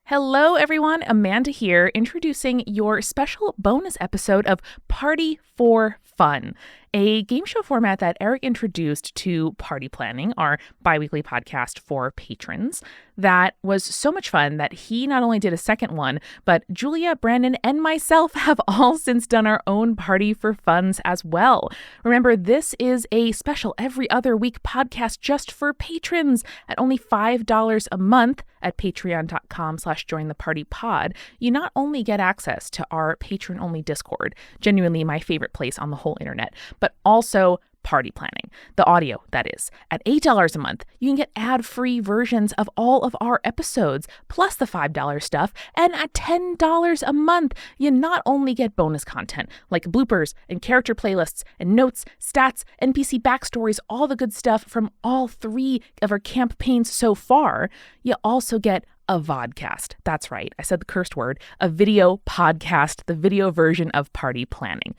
Hello, everyone. Amanda here, introducing your special bonus episode of Party for Fun, a game show format that Eric introduced to Party Planning, our biweekly podcast for patrons. That was so much fun that he not only did a second one, but Julia, Brandon, and myself have all since done our own Party for Funs as well. Remember, this is a special every other week podcast just for patrons at only $5 a month at patreon.com/jointhepartypod. You not only get access to our patron-only Discord, genuinely my favorite place on the whole internet, but also party planning, the audio, that is. At $8 a month, you can get ad-free versions of all of our episodes, plus the $5 stuff, and at $10 a month, you not only get bonus content, like bloopers and character playlists and notes, stats, NPC backstories, all the good stuff from all 3 of our Camp-Paigns so far, you also get a vodcast. That's right, I said the cursed word, a video podcast, the video version of party planning.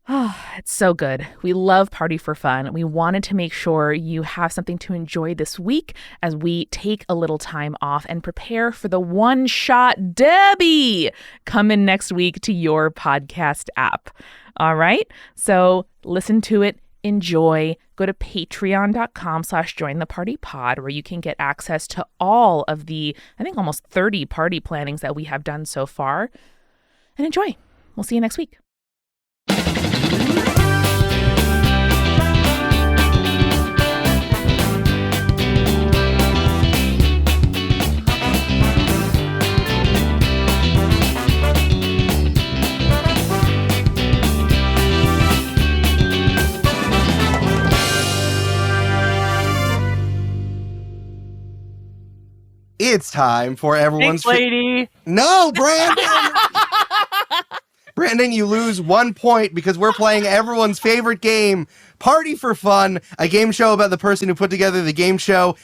Oh, it's so good. We love Party for Fun. We wanted to make sure you have something to enjoy this week as we take a little time off and prepare for the One-Shot Derby coming next week to your podcast app. All right? So listen to it. Enjoy. Go to patreon.com/jointhepartypod where you can get access to all of the, I think, almost 30 party plannings that we have done so far. And enjoy. We'll see you next week. It's time for everyone's... Thanks, lady. No, Brandon! Brandon, you lose 1 point because we're playing everyone's favorite game, Party for Fun, a game show about the person who put together the game show,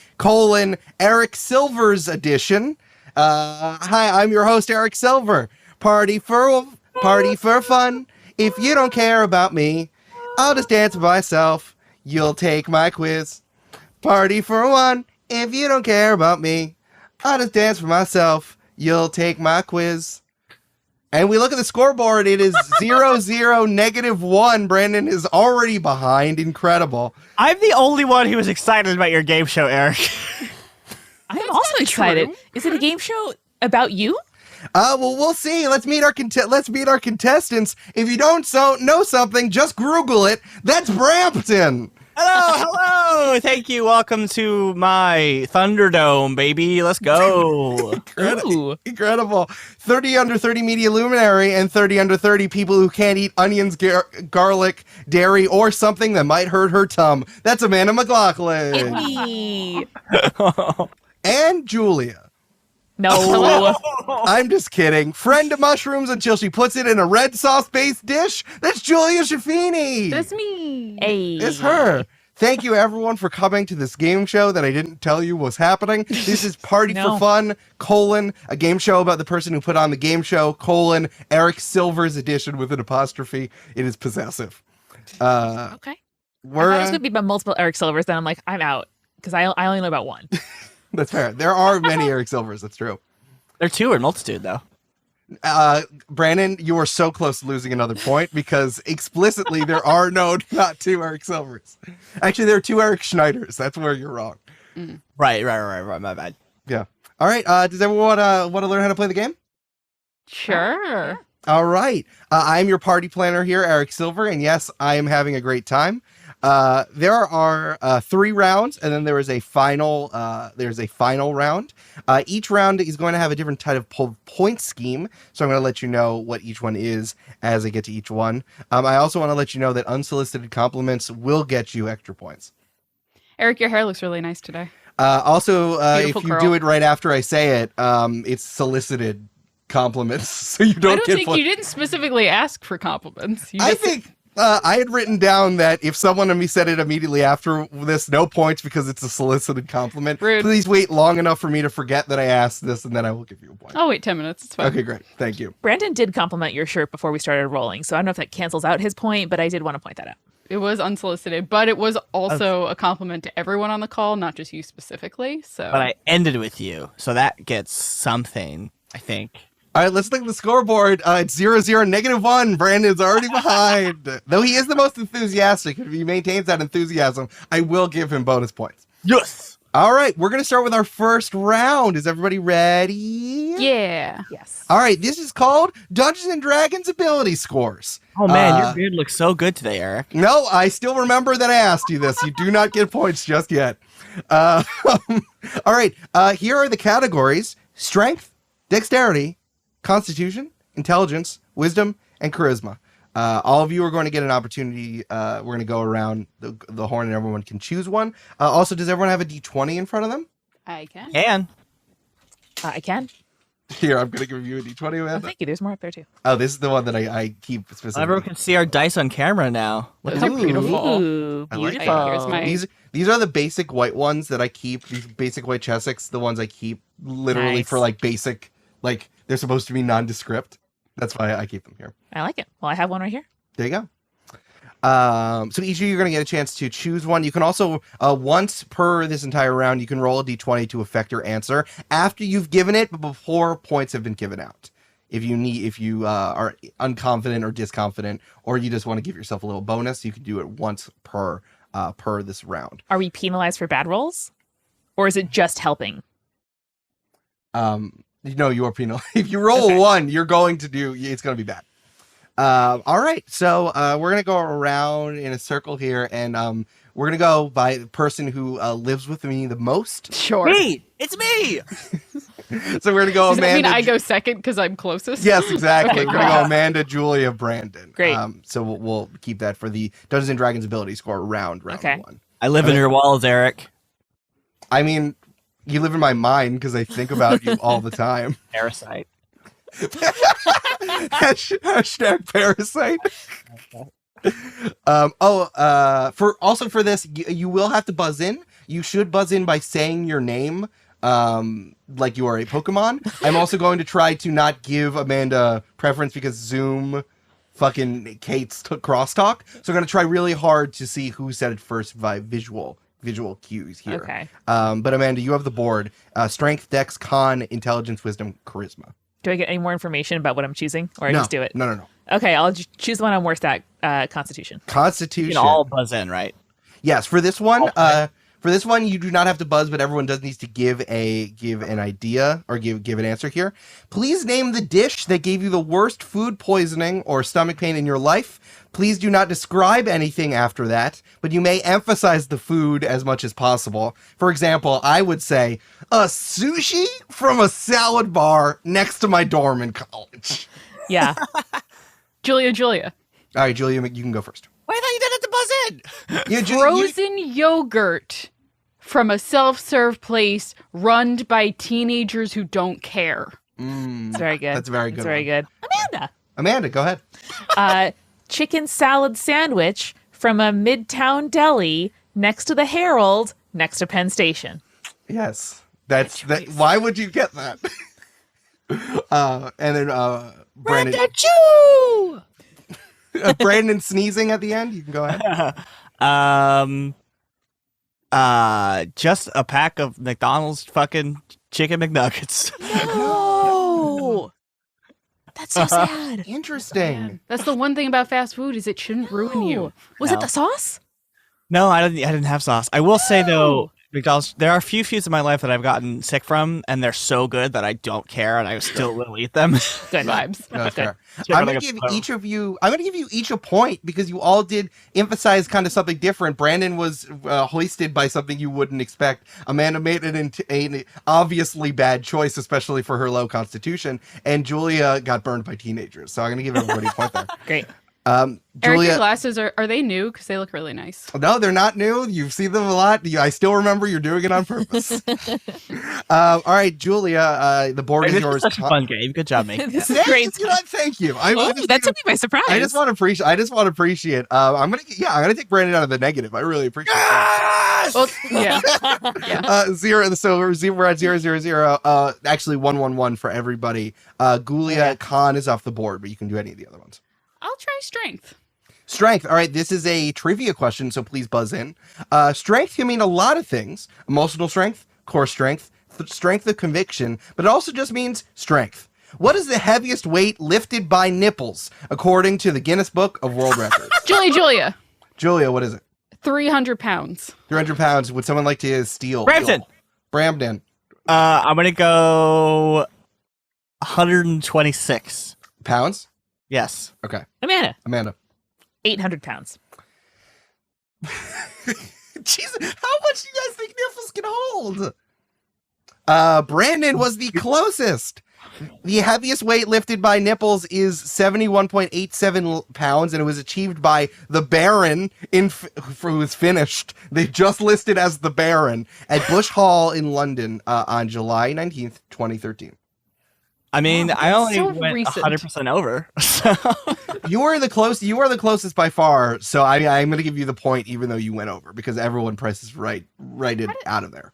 Eric Silver's edition. Hi, I'm your host, Eric Silver. Party for fun. If you don't care about me, I'll just dance by myself. You'll take my quiz. Party for one. If you don't care about me, I'll just dance for myself. You'll take my quiz. And we look at the scoreboard. It is 0-0, -1. Brandon is already behind. Incredible. I'm the only one who was excited about your game show, Eric. I'm also excited. True. Is it a game show about you? Well, we'll see. Let's meet our contestants. If you don't know something, just Grugle it. That's Brampton. Hello. Thank you. Welcome to my Thunderdome, baby. Let's go. Incredible. 30 under 30 media luminary and 30 under 30 people who can't eat onions, garlic, dairy, or something that might hurt her tum. That's Amanda McLoughlin. Me. And Julia. No. I'm just kidding. Friend of mushrooms until she puts it in a red sauce-based dish. That's Julia Schifini. That's me. Hey. It's her. Thank you, everyone, for coming to this game show that I didn't tell you was happening. This is Party for Fun, a game show about the person who put on the game show, Eric Silver's edition with an apostrophe. It is possessive. Okay. I thought it was going to be about multiple Eric Silvers, then I'm like, I'm out, because I only know about one. That's fair. There are many Eric Silvers. That's true. There are 2 in multitude, though. Brandon, you are so close to losing another point because explicitly there are not 2 Eric Silvers. Actually, there are 2 Eric Schneiders. That's where you're wrong. Mm. Right. My bad. Yeah. All right. Does everyone want to learn how to play the game? Sure. All right. I'm your party planner here, Eric Silver, and yes, I am having a great time. There are 3 rounds, and then there is a final. There's a final round. Each round is going to have a different type of point scheme, so I'm going to let you know what each one is as I get to each one. I also want to let you know that unsolicited compliments will get you extra points. Eric, your hair looks really nice today. Also, if you curl. do it right after I say it, it's solicited compliments, so you don't get you didn't specifically ask for compliments. I think I had written down that if someone of me said it immediately after this, no points because it's a solicited compliment. Rude. Please wait long enough for me to forget that I asked this, and then I will give you a point. I'll wait 10 minutes. It's fine. Okay, great. Thank you. Brandon did compliment your shirt before we started rolling, so I don't know if that cancels out his point, but I did want to point that out. It was unsolicited, but it was also a compliment to everyone on the call, not just you specifically. So, But I ended with you, so that gets something, I think. All right, let's look at the scoreboard. It's 0-0, -1. Brandon's already behind. Though he is the most enthusiastic, if he maintains that enthusiasm, I will give him bonus points. Yes. All right, we're going to start with our first round. Is everybody ready? yeah. Yes. All right, this is called Dungeons and Dragons ability scores. Oh man, your beard looks so good today, Eric. No, I still remember that I asked you this. You do not get points just yet. All right, here are the categories: strength, dexterity, constitution, intelligence, wisdom, and charisma. All of you are going to get an opportunity. We're going to go around the horn and everyone can choose one. Also, does everyone have a D20 in front of them? I can. And I can. Here, I'm going to give you a D20. Oh, Amanda. thank you. There's more up there too. Oh, this is the one that I keep specifically. everyone can see our dice on camera now. Look Those at are beautiful. Ooh, I like beautiful. that. Here's my- These are the basic white ones that I keep. These basic white Chessex, the ones I keep literally Nice. for like basic, like they're supposed to be nondescript. That's why I keep them here. I like it. Well, I have one right here. There you go. So each of you are going to get a chance to choose one. You can also, once per this entire round, you can roll a d20 to affect your answer after you've given it, but before points have been given out. If you are unconfident or disconfident, or you just want to give yourself a little bonus, you can do it once per this round. Are we penalized for bad rolls? Or is it just helping? No, you are penal. If you roll a 1, you're going to do. It's going to be bad. All right, so we're gonna go around in a circle here, and we're gonna go by the person who lives with me the most. Sure. Me, it's me. So we're gonna go Does that mean Amanda. I go second because I'm closest? Yes, exactly. Okay, We're gonna go great. Amanda, Julia, Brandon. Great. So we'll keep that for the Dungeons and Dragons ability score round Okay. 1. I live in your walls, Eric. I mean, you live in my mind because I think about you all the time. Parasite. Hashtag parasite. For this, you will have to buzz in. You should buzz in by saying your name, like you are a Pokemon. I'm also going to try to not give Amanda preference because Zoom fucking hates crosstalk. So I'm going to try really hard to see who said it first by visual cues here. Okay. But Amanda, you have the board: strength, dex, con, intelligence, wisdom, charisma. Do I get any more information about what I'm choosing? Or I No, just do it? No. Okay, I'll choose the one I'm worst at, Constitution. You Constitution. can all buzz in, right? Yes, for this one, Okay. you do not have to buzz, but everyone does need to give an idea or give an answer here. Please name the dish that gave you the worst food poisoning or stomach pain in your life. Please do not describe anything after that, but you may emphasize the food as much as possible. For example, I would say a sushi from a salad bar next to my dorm in college. Yeah. Julia. All right, Julia, you can go first. Why thought you didn't have to buzz in? Yeah, Frozen yogurt from a self-serve place run by teenagers who don't care. It's very good. That's very good. It's very good. Amanda, go ahead. Chicken salad sandwich from a midtown deli next to the Herald, next to Penn Station. Yes, that's that. Why would you get that? And then Brandon, Brandon sneezing at the end. You can go ahead. Just a pack of McDonald's fucking chicken McNuggets. No! That's so sad. Interesting. That's the one thing about fast food is it shouldn't ruin you. Was No. it the sauce? No, I didn't have sauce. I will say though, McDonald's. There are a few foods in my life that I've gotten sick from, and they're so good that I don't care, and I still will eat them. Good Vibes. No, that's fair. Check I'm like gonna a give pro. each of you. I'm gonna give you each a point because you all did emphasize kind of something different. Brandon was hoisted by something you wouldn't expect. Amanda made it into an obviously bad choice, especially for her low constitution, and Julia got burned by teenagers. So I'm gonna give everybody a point there. Great. Eric, your Julia. glasses, are they new? Because they look really nice. No, they're not new. You've seen them a lot. I still remember you're doing it on purpose. All right, Julia, the board This is is yours. such a fun game. Good job, mate. This is great. You know what? Thank you. I Oh, just that think took me by surprise. I just want to appreciate. I'm gonna take Brandon out of the negative. I really appreciate that. Well, yeah. Zero. So we're at 0-0-0. Actually 1-1-1 for everybody. Gulia Khan is off the board, but you can do any of the other ones. I'll try strength. Strength. All right, this is a trivia question, so please buzz in. Strength can mean a lot of things. Emotional strength, core strength, strength of conviction, but it also just means strength. What is the heaviest weight lifted by nipples, according to the Guinness Book of World Records? Julia. Julia, what is it? 300 pounds. 300 pounds. Would someone like to steal? Brampton. I'm going to go 126. Pounds? Yes. Okay. Amanda. 800 pounds. Jeez, how much do you guys think nipples can hold? Brandon was the closest. The heaviest weight lifted by nipples is 71.87 pounds, and it was achieved by the Baron, who was finished. They just listed as the Baron at Bush Hall in London on July 19th, 2013. I mean, Wow, I only so went recent. 100% over. So. You are the closest by far, so I'm going to give you the point even though you went over, because everyone presses right it out of there.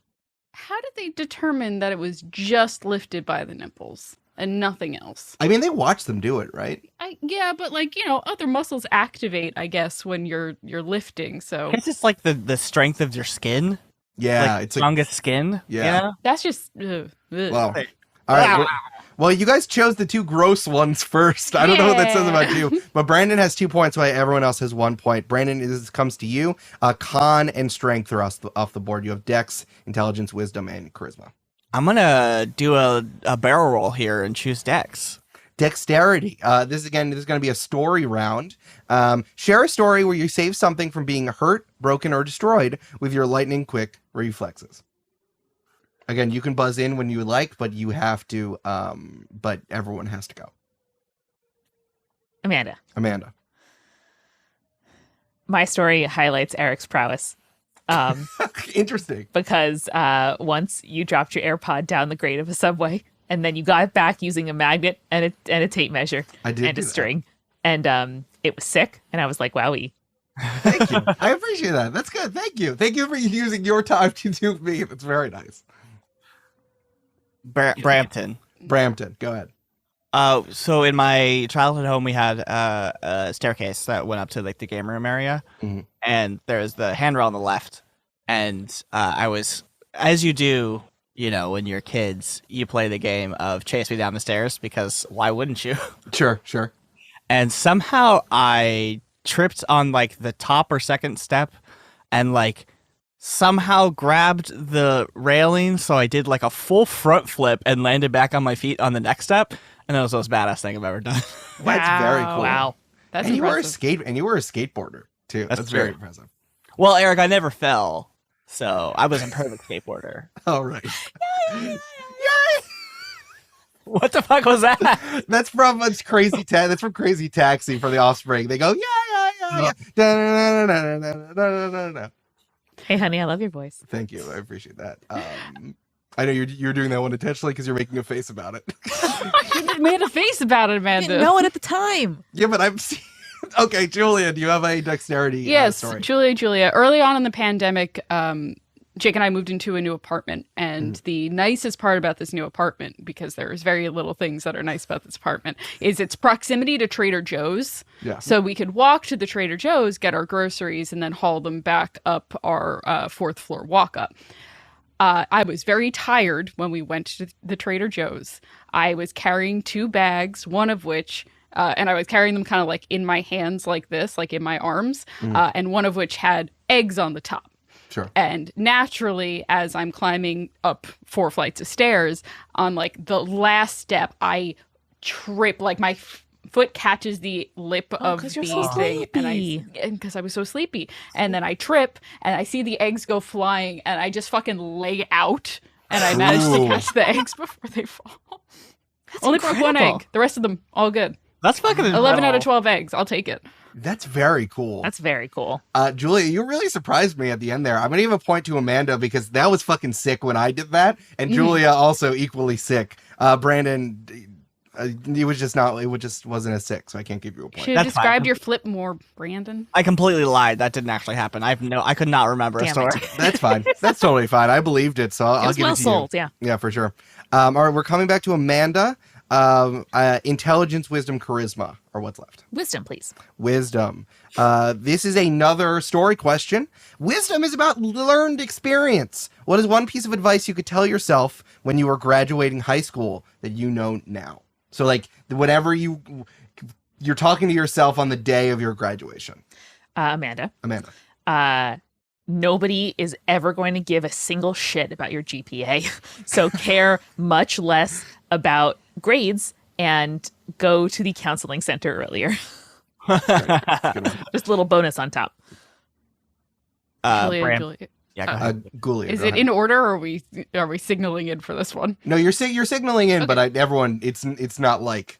How did they determine that it was just lifted by the nipples and nothing else? I mean, they watch them do it, right? Yeah, but like, other muscles activate, I guess, when you're lifting. So It's just like the strength of your skin. Yeah, like it's strongest skin. Yeah. You know? that's just Well, all right. Well, you guys chose the two gross ones first. I don't know what that says about you, but Brandon has 2 points, while everyone else has 1 point. Brandon, this comes to you. Con and strength are off the board. You have Dex, intelligence, wisdom, and charisma. I'm going to do a barrel roll here and choose Dex. Dexterity. This is going to be a story round. Share a story where you save something from being hurt, broken, or destroyed with your lightning quick reflexes. Again, you can buzz in when you like, but you have to, but everyone has to go. Amanda. My story highlights Eric's prowess. Interesting. Because once you dropped your AirPod down the grate of a subway, and then you got it back using a magnet and a tape measure and a string. And it was sick, and I was like, wowie. Thank you. I appreciate that. That's good. Thank you. Thank you for using your time to do me. That's very nice. Brampton, go ahead. So in my childhood home, we had a staircase that went up to like the game room area, and there's the handrail on the left. And I was, as you do, when you're kids, you play the game of chase me down the stairs, because why wouldn't you? Sure. And somehow I tripped on like the top or second step, and like somehow grabbed the railing, so I did like a full front flip and landed back on my feet on the next step, and that was the most badass thing I've ever done. That's very cool. Wow. That's and impressive. you were a skateboarder too. That's very impressive. Well, Eric, I never fell, so I was a perfect skateboarder. All right. What the fuck was that? That's from Crazy That's from Crazy Taxi for the Offspring. They go yeah. Da-na-na-na-na-na-na-na-na-na. Hey, honey, I love your voice. Thank you. I appreciate that. I know you're doing that one intentionally because you're making a face about it. You made a face about it, I Amanda. didn't know it at the time. Yeah, but I'm okay. Julia, do you have a dexterity story? Julia. Early on in the pandemic, Jake and I moved into a new apartment, and the nicest part about this new apartment, because there's very little things that are nice about this apartment, is its proximity to Trader Joe's. Yeah. So we could walk to the Trader Joe's, get our groceries, and then haul them back up our 4th floor walk up. I was very tired when we went to the Trader Joe's. I was carrying 2 bags, one of which, and I was carrying them kind of like in my hands like this, like in my arms, and one of which had eggs on the top. Sure. And naturally, as I'm climbing up 4 flights of stairs, on like the last step, I trip, like my foot catches the lip of the thing, and because I was so sleepy, and then I trip, and I see the eggs go flying, and I just fucking lay out, and I managed to catch the eggs before they fall. Only broke 1 egg. The rest of them all good. That's fucking 11 out of 12 eggs. I'll take it. That's very cool. That's very cool. Julia, you really surprised me at the end there. I'm going to give a point to Amanda because that was fucking sick when I did that. And Julia also equally sick. Brandon, it just wasn't as sick, so I can't give you a point. Should have described your flip more, Brandon. I completely lied. That didn't actually happen. I could not remember a story. That's fine. That's totally fine. I believed it, so I'll give it to sold, you. yeah. Yeah, for sure. All right, we're coming back to Amanda. Intelligence, wisdom, charisma are what's left. Wisdom, please. Wisdom. This is another story question. Wisdom is about learned experience. What is one piece of advice you could tell yourself when you were graduating high school that you know now? So like whenever you're talking to yourself on the day of your graduation. Amanda. Nobody is ever going to give a single shit about your GPA. So care much less about grades and go to the counseling center earlier. Just a little bonus on top. Julia. Yeah, go ahead. Gulia, Is it in order, or are we signaling in for this one? No, you're signaling in, Okay. but everyone, it's not like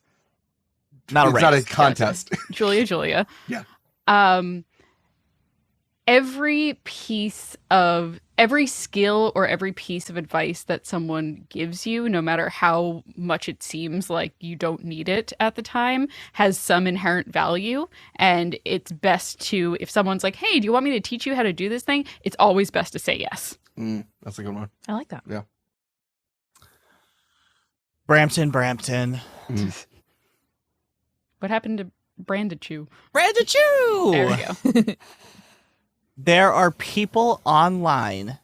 Not a it's not a race. contest. Julia. Yeah. Every skill or every piece of advice that someone gives you, no matter how much it seems like you don't need it at the time, has some inherent value. And it's best to, if someone's like, hey, do you want me to teach you how to do this thing? It's always best to say yes. That's a good one. I like that. Yeah. Brampton. What happened to Brandichu? Brandichu! There we go. There are people online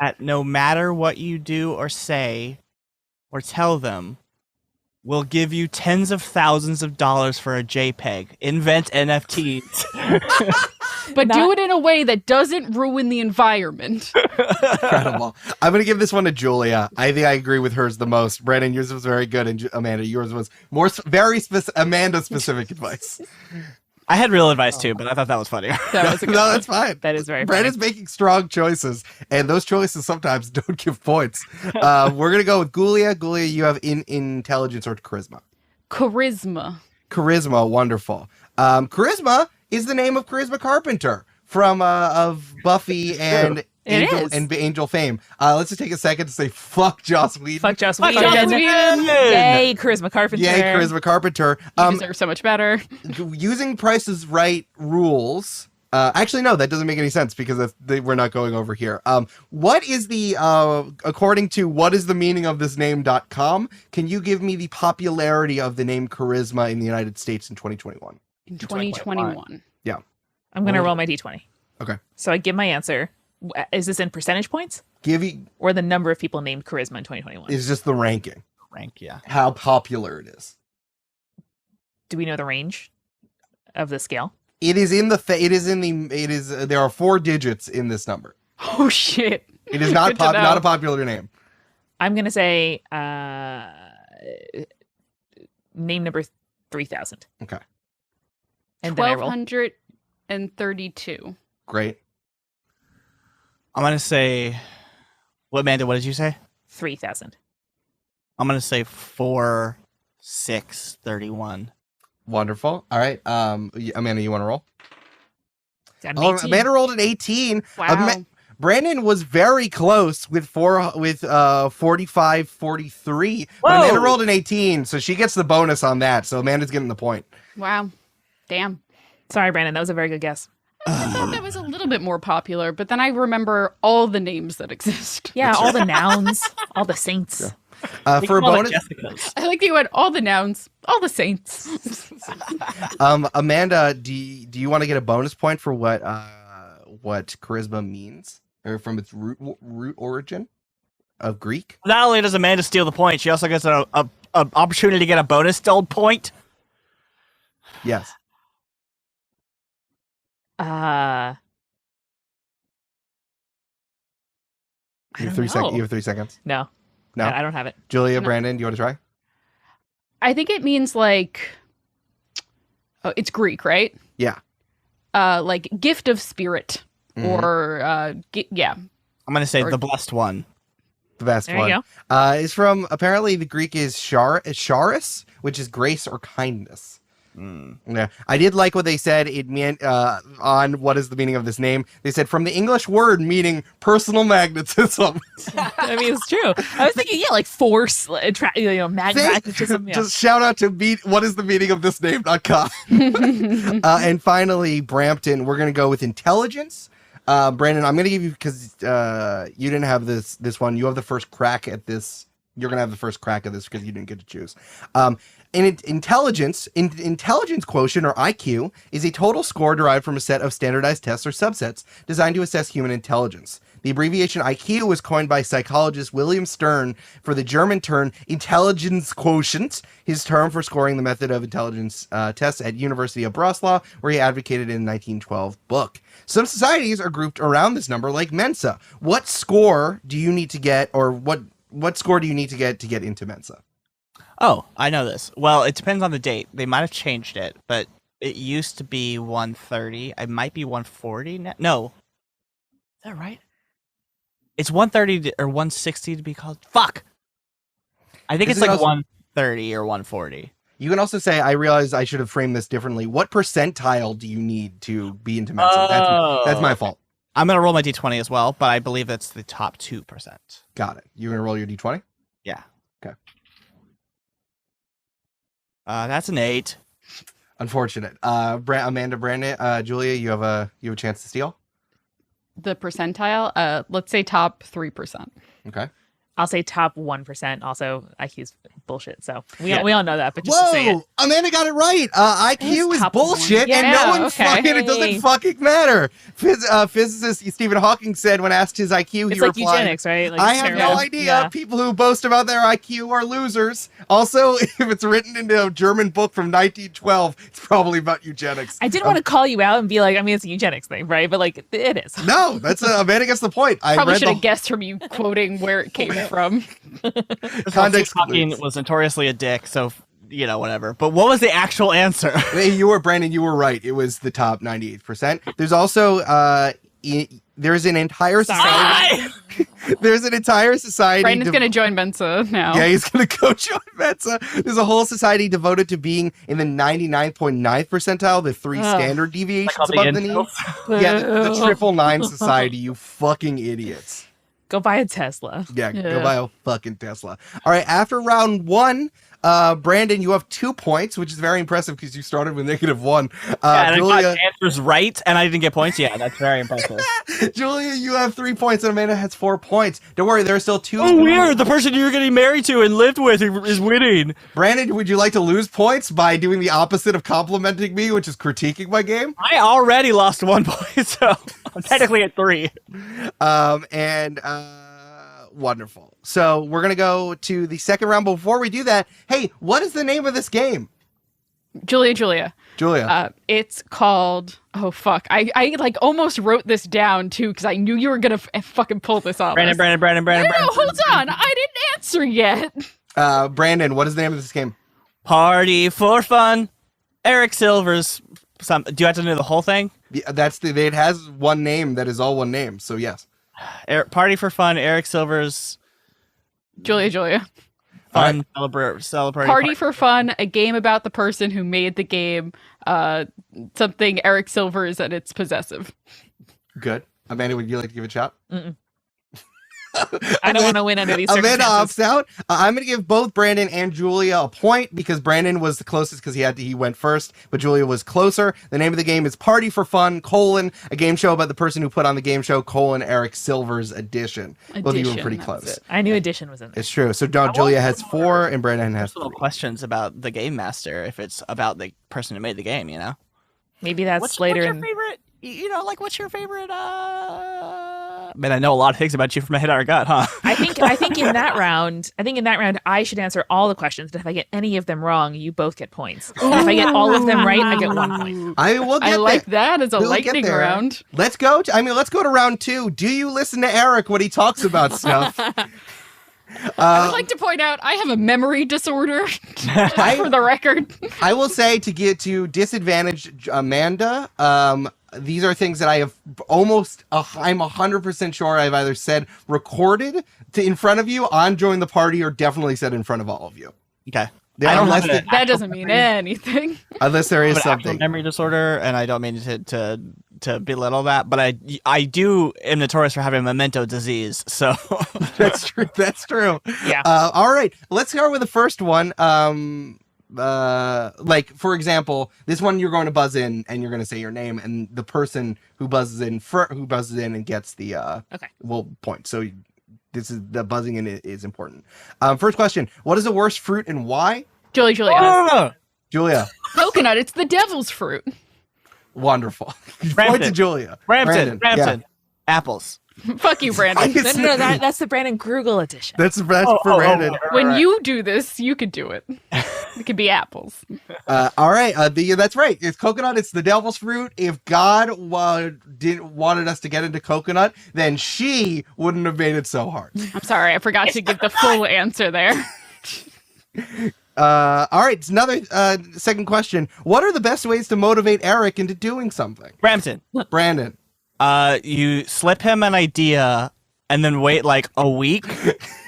that no matter what you do or say or tell them will give you tens of thousands of dollars for a JPEG. Invent NFTs. But do it in a way that doesn't ruin the environment. Incredible. I'm going to give this one to Julia. I think I agree with hers the most. Brandon, yours was very good, and Amanda, yours was very Amanda-specific advice. I had real advice too, but I thought that was funnier. That was a good No, one. that's fine. That is very Brandon's making strong choices, and those choices sometimes don't give points. We're going to go with Gulia. Gulia, you have intelligence or charisma. Charisma. Wonderful. Charisma is the name of Charisma Carpenter from of Buffy and Angel fame. Let's just take a second to say fuck Joss Whedon. Fuck Joss Fuck Whedon. Joss Whedon. Yay, Charisma Carpenter. Yay, Charisma Carpenter. You deserve so much better. Using Price is Right rules. Actually, no, that doesn't make any sense because we're not going over here. What is the, according to what is the meaning of this name.com, can you give me the popularity of the name Charisma in the United States in 2021? In 2021. Yeah. I'm going to roll my d20. Okay. So I give my answer. Is this in percentage points? Or the number of people named Charisma in 2021? Is just the ranking. Rank, yeah. How popular it is. Do we know the range of the scale? There are 4 digits in this number. Oh, shit. It is not not a popular name. I'm going to say name number 3,000. Okay. And then I roll. 1,232. Great. I'm going to say, Amanda, what did you say? 3,000. I'm going to say 4,631. Wonderful. All right. Amanda, you want to roll? Got an 18. Amanda rolled an 18. Wow. Brandon was very close with 45, 43. But Whoa. Amanda rolled an 18, so she gets the bonus on that. So Amanda's getting the point. Wow. Damn. Sorry, Brandon. That was a very good guess. I thought that was a little bit more popular, but then I remember all the names that exist. Yeah, all the nouns, all the saints. Yeah. For a bonus, I like that you had all the nouns, all the saints. Amanda, do you want to get a bonus point for what charisma means, or from its root origin of Greek? Not only does Amanda steal the point, she also gets an opportunity to get a bonus point. Yes. You have 3 seconds. You have 3 seconds. No. No. I don't have it. Julia, No. Brandon, do you want to try? I think it means like, it's Greek, right? Yeah. Like gift of spirit, or yeah. I'm going to say the blessed one. The best There one. you Is from, apparently the Greek is charis, which is grace or kindness. Yeah, I did like what they said. It meant on what is the meaning of this name. They said from the English word meaning personal magnetism. I mean, it's true. I was thinking, like force, magnetism. Yeah. Just shout out to what is the meaning of this name.com. And finally, Brampton, we're going to go with intelligence. Brandon, I'm going to give you, because you didn't have this one. You have the first crack at this You're gonna have the first crack of this because you didn't get to choose. Intelligence quotient, or IQ, is a total score derived from a set of standardized tests or subsets designed to assess human intelligence. The abbreviation IQ was coined by psychologist William Stern for the German term intelligence quotient, his term for scoring the method of intelligence tests at University of Breslau, where he advocated in a 1912 book. Some societies are grouped around this number, like Mensa. What score do you need to get, or what score do you need to get into Mensa? Oh, I know this. Well, it depends on the date. They might have changed it, but it used to be 130. It might be 140 now. No. Is that right? It's 130 or 160 to be called. Fuck! I think it's like 130 or 140. You can also say, I realize I should have framed this differently. What percentile do you need to be into Mensa? That's my fault. I'm going to roll my d20 as well, but I believe that's the top 2%. Got it. You're going to roll your d20? Yeah. Okay. That's an 8. Unfortunate. Amanda, Brandon, Julia, you have a chance to steal? The percentile, let's say top 3%. Okay. I'll say top 1%. Also, IQ's bullshit. So we all know that, but just to say Whoa! it. Amanda got it right. IQ is bullshit, Yeah, and no one okay. it doesn't fucking matter. Physicist Stephen Hawking said when asked his IQ, It's he like replied, eugenics, right? Like, I it's have terrible. no idea. Yeah. People who boast about their IQ are losers. Also, if it's written into a German book from 1912, it's probably about eugenics. I didn't want to call you out and be like, I mean, it's a eugenics thing, right? But like, it is. No, that's Amanda gets the point. Probably should have guessed from you quoting where it came from. Context Hawking was notoriously a dick, so whatever. But what was the actual answer? Brandon, you were right. It was the top 98%. There's also there's an entire society. There's an entire society. Brandon's going to join Mensa now. Yeah, he's going to go join Mensa. There's a whole society devoted to being in the 99.9th percentile, the 3 standard deviations above the knee. Yeah, the 999 society, you fucking idiots. Go buy a Tesla. Yeah, go buy a fucking Tesla. All right, after round 1, Brandon, you have 2 points, which is very impressive because you started with -1. And Julia, I got answers right, and I didn't get points. Yeah, that's very impressive. Julia, you have 3 points, and Amanda has 4 points. Don't worry, there are still 2. Oh, weird. The person you're getting married to and lived with is winning. Brandon, would you like to lose points by doing the opposite of complimenting me, which is critiquing my game? I already lost 1 point, so I'm technically at 3. Wonderful. So we're going to go to the second round. Before we do that, hey, what is the name of this game? Julia. It's called, oh fuck. I like almost wrote this down too because I knew you were going to fucking pull this off. Brandon. No, hold on. I didn't answer yet. Brandon, what is the name of this game? Party for Fun. Eric Silver's. Do you have to know the whole thing? Yeah, it has one name that is all one name. So yes. Party for Fun, Eric Silver's Julia. Fun celebrate Party for Fun, a game about the person who made the game, something Eric Silver's and it's possessive. Good. Amanda, would you like to give it a shot? Mm-mm. I don't want to win under these circumstances. Amanda opts out. I'm going to give both Brandon and Julia a point because Brandon was the closest because he went first, but Julia was closer. The name of the game is Party for Fun, a game show about the person who put on the game show, Eric Silver's edition. Both of you were pretty close. I knew Edition was in there. It's true. So Julia has 4 and Brandon has 3. Questions about the game master if it's about the person who made the game, Maybe that's later. What's your favorite? What's your favorite? Man, I know a lot of things about you from my head or gut, huh? I think in that round, I should answer all the questions. But if I get any of them wrong, you both get points. And if I get all of them right, I get 1 point. I like that as a lightning round. Let's go to round 2. Do you listen to Eric when he talks about stuff? I would like to point out I have a memory disorder, for the record. I will say to disadvantage Amanda, these are things that I have I'm 100% sure I've either said recorded in front of you on Join the Party or definitely said in front of all of you. Okay. That doesn't mean anything. Unless there is something. Memory disorder, and I don't mean to belittle that, but I am notorious for having memento disease, so. That's true. Yeah. All right. Let's start with the first one. For example, this one you're going to buzz in and you're going to say your name, and the person who buzzes in and gets the point. So This is the buzzing in it is important. First question: what is the worst fruit and why? Julia. Oh! Julia. Coconut. It's the devil's fruit. Wonderful. Point to Brampton. Julia. Brampton. Yeah. Apples. Fuck you, Brandon. No, that's the Brandon Grugle edition. That's for Brandon. When you do this, you could do it. It could be apples. All right. That's right. It's coconut. It's the devil's fruit. If God wanted us to get into coconut, then she wouldn't have made it so hard. I'm sorry, I forgot to give the full answer there. All right. It's another second question. What are the best ways to motivate Eric into doing something? Brampton. Brandon. You slip him an idea and then wait like a week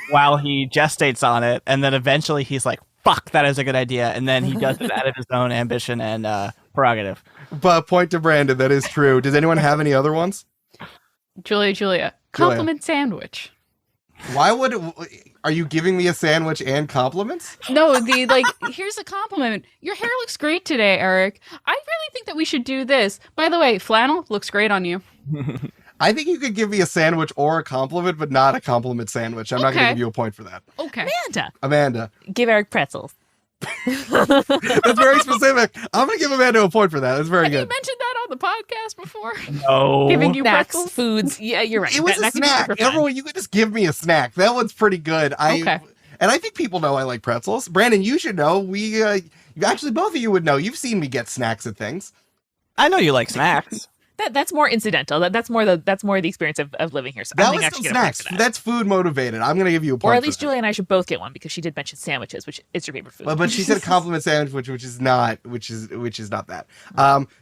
while he gestates on it, and then eventually he's like, fuck, that is a good idea, and then he does it out of his own ambition and prerogative. But point to Brandon, that is true. Does anyone have any other ones? Julia. Compliment sandwich. Why are you giving me a sandwich and compliments? No, here's a compliment. Your hair looks great today, Eric. I really think that we should do this. By the way, flannel looks great on you. I think you could give me a sandwich or a compliment, but not a compliment sandwich. I'm not going to give you a point for that. Okay. Amanda. Give Eric pretzels. That's very specific. I'm going to give Amanda a point for that. That's very good. Have you mentioned that on the podcast before? No. Giving you Snacks, pretzels? foods. Yeah, you're right. It was a snack. Everyone, you could just give me a snack. That one's pretty good. Okay. And I think people know I like pretzels. Brandon, you should know. Actually, both of you would know. You've seen me get snacks and things. I know you like snacks. That's more incidental. That's more the experience of living here. So That I think was I should still get a point snacks. for that. That's food motivated. I'm going to give you a point. Or at least for that. Julia and I should both get one because she did mention sandwiches, which is your favorite food. But she said a compliment sandwich, which is not that.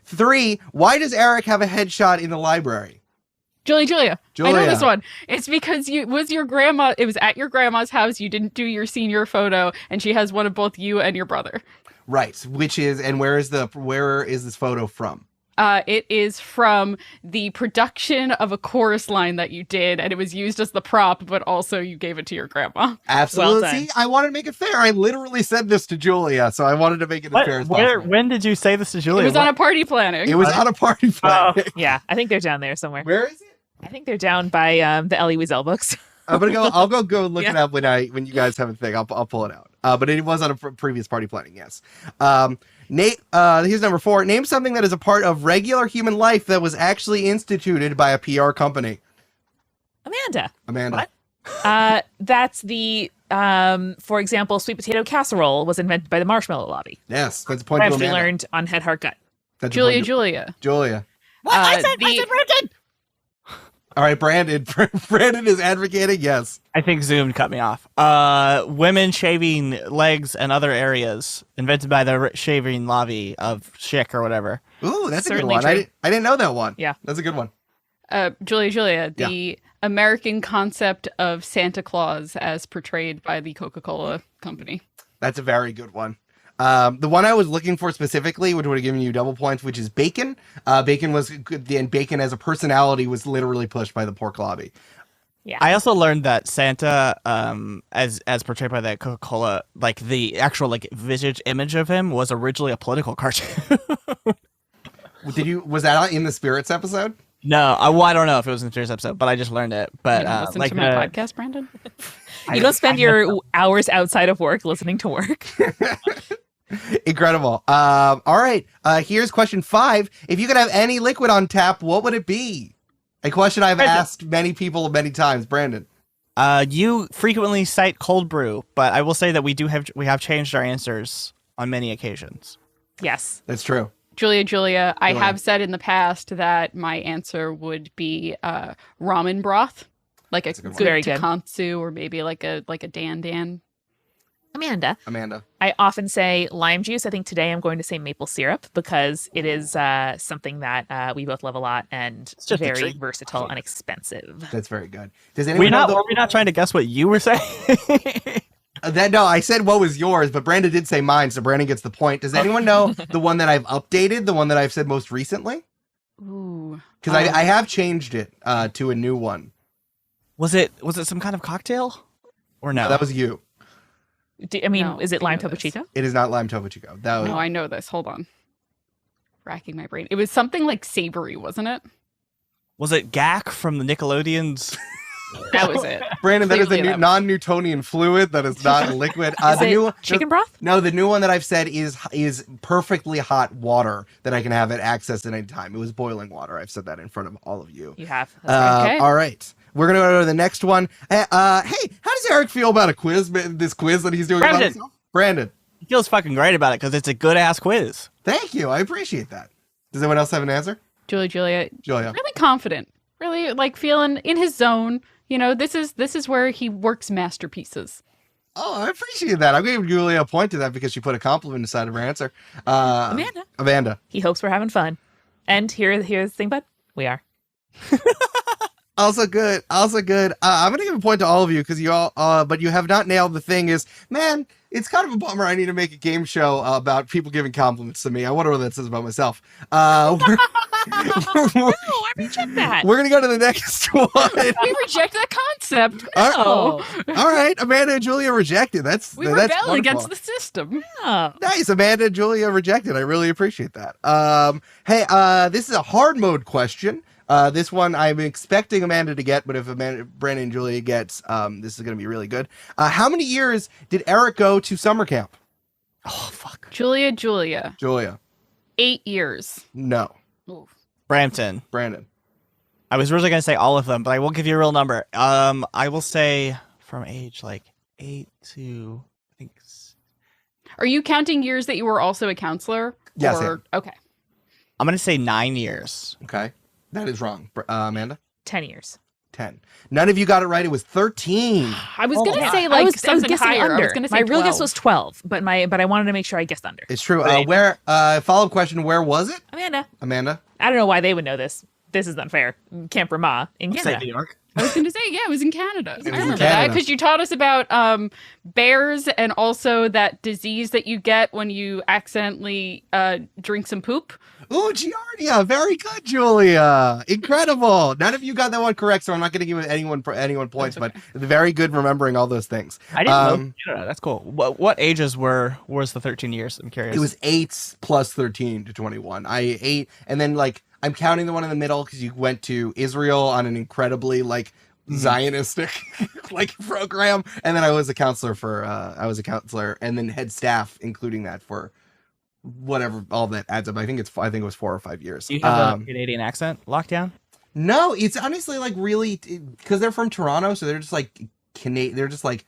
3. Why does Eric have a headshot in the library? Julia. I know this one. It's because it was at your grandma's house. You didn't do your senior photo, and she has one of both you and your brother. Right. Where is this photo from? It is from the production of a chorus line that you did, and it was used as the prop, but also you gave it to your grandma. Absolutely. Well done. I wanted to make it fair. I literally said this to Julia, so I wanted to make it as fair as possible. When did you say this to Julia? It was on a party planning. It was on a party planning. Yeah, I think they're down there somewhere. Where is it? I think they're down by the Ellie Wiesel books. I'm gonna go. I'll go look it up when you guys have a thing. I'll pull it out. But it was on a previous party planning. Yes. Nate. Here's number 4. Name something that is a part of regular human life that was actually instituted by a PR company. Amanda. What? That's the for example, sweet potato casserole was invented by the Marshmallow Lobby. Yes, that's a point to Which Amanda. we learned on Head Heart Gut. That's a point Julia. What? I said Brandon! All right, Brandon. Brandon is advocating yes. I think Zoom cut me off. Women shaving legs and other areas, invented by the shaving lobby of Schick or whatever. Ooh, that's Certainly a good one. true. I didn't know that one. Yeah. That's a good one. Julia, the American concept of Santa Claus as portrayed by the Coca-Cola company. That's a very good one. The one I was looking for specifically, which would have given you double points, which is bacon. Bacon was good, and bacon as a personality was literally pushed by the pork lobby. Yeah. I also learned that Santa, as portrayed by that Coca-Cola, like the actual like visage image of him was originally a political cartoon. Was that in the Spirits episode? No, I don't know if it was in the first episode, but I just learned it. But Listen like to my podcast, Brandon. You don't spend your hours outside of work listening to work. Incredible. All right. Here's question 5. If you could have any liquid on tap, what would it be? A question I've asked many people many times. Brandon. You frequently cite cold brew, but I will say that we have changed our answers on many occasions. Yes. That's true. Julia, I have said in the past that my answer would be ramen broth, like a good Very good. tonkatsu, or maybe like a dan. Amanda. I often say lime juice. I think today I'm going to say maple syrup because it is something that we both love a lot and just a very treat. versatile and expensive. That's very good. Does anyone Were we not trying to guess what you were saying? No, I said what was yours, but Brandon did say mine, so Brandon gets the point. Does anyone know the one that I've updated, the one that I've said most recently? Ooh. Because I have changed it to a new one. Was it some kind of cocktail? Or no? That was you. No, is it I lime know Topo this. Chico? It is not lime Topo Chico. That was, No, I know this. Hold on. Racking my brain. It was something like savory, wasn't it? Was it Gak from the Nickelodeon's? That was it. Brandon, that is Clearly a non-Newtonian fluid. That is not a liquid. Is it chicken broth? No, the new one that I've said is perfectly hot water that I can have it accessed at any time. It was boiling water. I've said that in front of all of you. You have. That's Okay. All right. We're going to go to the next one. Hey, how does Eric feel about this quiz that he's doing about himself? Brandon. He feels fucking great about it because it's a good ass quiz. Thank you. I appreciate that. Does anyone else have an answer? Julia. Julia. Really confident. Really like feeling in his zone. You know, this is where he works masterpieces. Oh, I appreciate that. I'm giving Julia a point to that because she put a compliment inside of her answer. Amanda. He hopes we're having fun. And here's the thing, bud. We are. Also good. I'm going to give a point to all of you because you all, but you have not nailed the thing is, man, it's kind of a bummer. I need to make a game show about people giving compliments to me. I wonder what that says about myself. No, I reject that. We're going to go to the next one. We reject that concept. All right. Amanda and Julia rejected. That's We rebel wonderful. against the system. Oh. Nice. Amanda and Julia rejected. I really appreciate that. This is a hard mode question. This one I'm expecting Amanda to get, but if Brandon and Julia gets, this is going to be really good. How many years did Eric go to summer camp? Oh, fuck. Julia. 8 years. No. Oof. Brampton. Brandon. I was originally going to say all of them, but I won't give you a real number. I will say from age like 8 to, I think. Are you counting years that you were also a counselor? Yes, I am. Okay. I'm going to say 9 years. Okay. That is wrong. Amanda? 10 years. 10. None of you got it right. It was 13. I was going to say I like was something guessing higher. under. I was going to say My real guess 12. was 12, but I wanted to make sure I guessed under. It's true. Right. Follow-up question, where was it? Amanda. I don't know why they would know this. This is unfair. Camp Rama in Say Canada. New York. I was going to say, yeah, it was in Canada. was I in remember Canada. that because you taught us about bears and also that disease that you get when you accidentally drink some poop. Ooh, Giardia. Very good, Julia. Incredible. None of you got that one correct, so I'm not going to give anyone points, but very good remembering all those things. I didn't know. Yeah, that's cool. What ages was the 13 years? I'm curious. It was 8 plus 13 to 21. I 8, and then like I'm counting the one in the middle because you went to Israel on an incredibly like Zionistic like program, and then I was a counselor and then head staff, including that for whatever all that adds up. I think it was 4 or 5 years. Do you have a Canadian accent locked down? No, it's honestly like really because they're from Toronto, so they're just like They're just like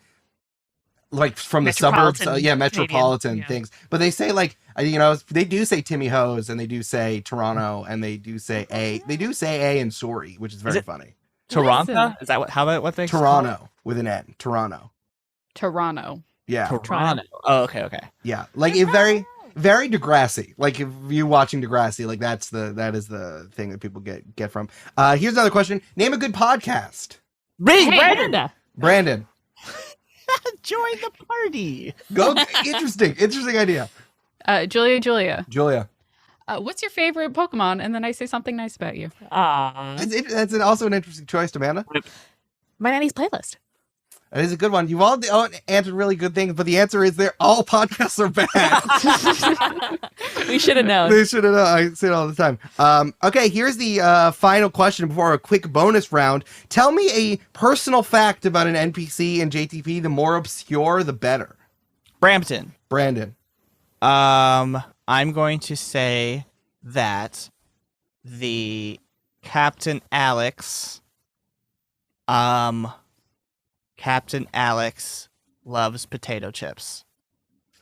from the suburbs, metropolitan things. But they say like they do say Timmy Hose, and they do say Toronto, and they do say A. They do say A and sorry, which is very funny. Toronto? Is that what they Toronto with an N. Toronto. Yeah. Toronto. Oh, okay. Yeah, like it very Degrassi. Like if you watching Degrassi, like that is the thing that people get from. Here's another question. Name a good podcast. Brandon. Join the party. Go. Interesting idea. Julia. What's your favorite Pokemon? And then I say something nice about you. That's also an interesting choice, Amanda. My nanny's playlist. That is a good one. You've all answered really good things, but the answer is all podcasts are bad. We should have known. They should have known. I say it all the time. Okay, here's the final question before a quick bonus round. Tell me a personal fact about an NPC in JTP. The more obscure, the better. Brampton. Brandon. I'm going to say that the Captain Alex loves potato chips.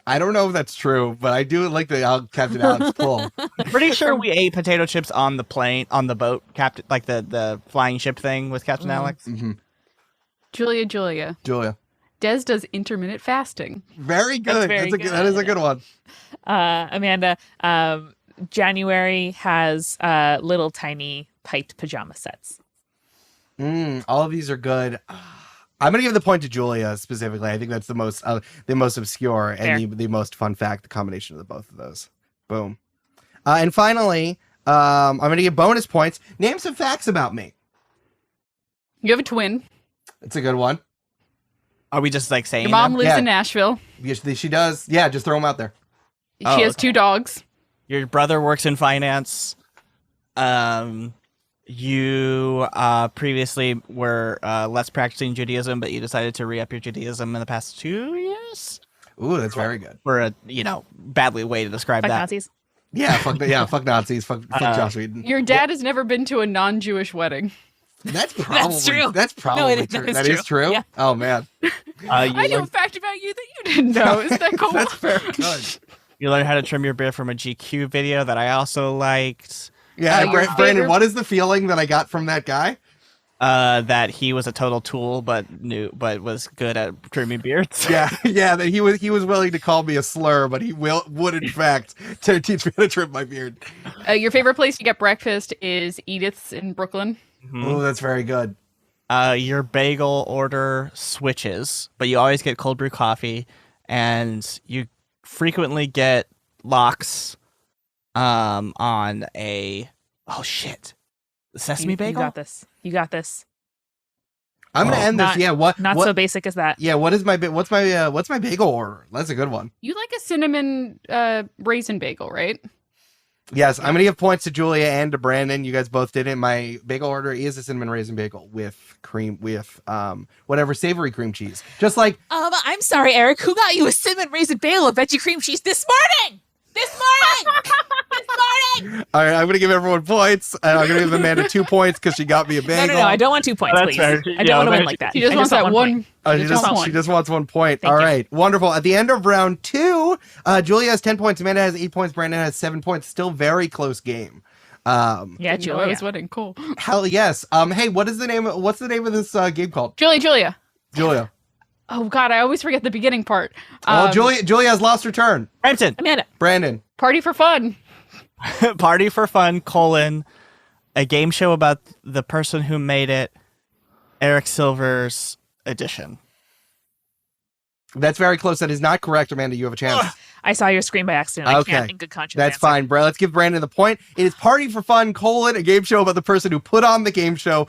I don't know if that's true, but I do like the Captain Alex pull. Pretty sure we ate potato chips on the plane, on the boat, Captain, like the flying ship thing with Captain Alex. Mm-hmm. Julia. Des does intermittent fasting. Very good. That is a good one. Amanda, January has little tiny piped pajama sets. All of these are good. I'm going to give the point to Julia specifically. I think that's the most obscure and the most fun fact, the combination of the both of those. Boom. And finally, I'm going to give bonus points. Name some facts about me. You have a twin. It's a good one. Are we just like saying your mom them? lives in Nashville? Yes, she does. Yeah, just throw them out there. She has 2 dogs. Your brother works in finance. You previously were less practicing Judaism, but you decided to re-up your Judaism in the past 2 years? Ooh, that's very good. For a, badly way to describe Fuck that. Nazis. Yeah, fuck Nazis, fuck Joss Whedon. Your dad has never been to a non-Jewish wedding. That's probably true. That's probably true. That is true. Yeah. Oh man. I knew a fact about you that you didn't know. Is that cool? That's very good. You learned how to trim your beard from a GQ video that I also liked. Yeah, your Brandon, favorite- what is the feeling that I got from that guy? That he was a total tool, but was good at trimming beards. Yeah, that he was willing to call me a slur, but he would in fact to teach me how to trim my beard. Your favorite place to get breakfast is Edith's in Brooklyn. Oh, that's very good. Your bagel order switches, but you always get cold brew coffee, and you frequently get lox on a sesame bagel. You got this. I'm gonna end this. Yeah, what? So basic as that. Yeah, what's my bagel order? That's a good one. You like a cinnamon raisin bagel, right? Yes, I'm gonna give points to Julia and to Brandon. You guys both did it. My bagel order is a cinnamon raisin bagel with whatever savory cream cheese. Just like I'm sorry, Eric. Who got you a cinnamon raisin bagel with veggie cream cheese this morning? This morning! all right, I'm gonna give everyone points. And I'm gonna give Amanda 2 points because she got me a bagel. No, I don't want 2 points, please. fair. I don't want to win like that. She just I wants that want one. point. Oh, Just she just wants 1 point. Thank All you. right, wonderful. At the end of round 2, Julia has 10 points. Amanda has 8 points. Brandon has 7 points. Still very close game. Yeah, I Julia. was winning. Cool. Hell yes. Hey, what's the name of this game called? Julia. Julia. Oh God, I always forget the beginning part. Julia has lost her turn. Brampton. Amanda. Brandon. Party for fun. Party for Fun, a game show about the person who made it, Eric Silver's edition. That's very close. That is not correct, Amanda. You have a chance. I saw your screen by accident. Okay. I can't in good conscience That's answer. fine, bro. Let's give Brandon the point. It is Party for Fun, a game show about the person who put on the game show,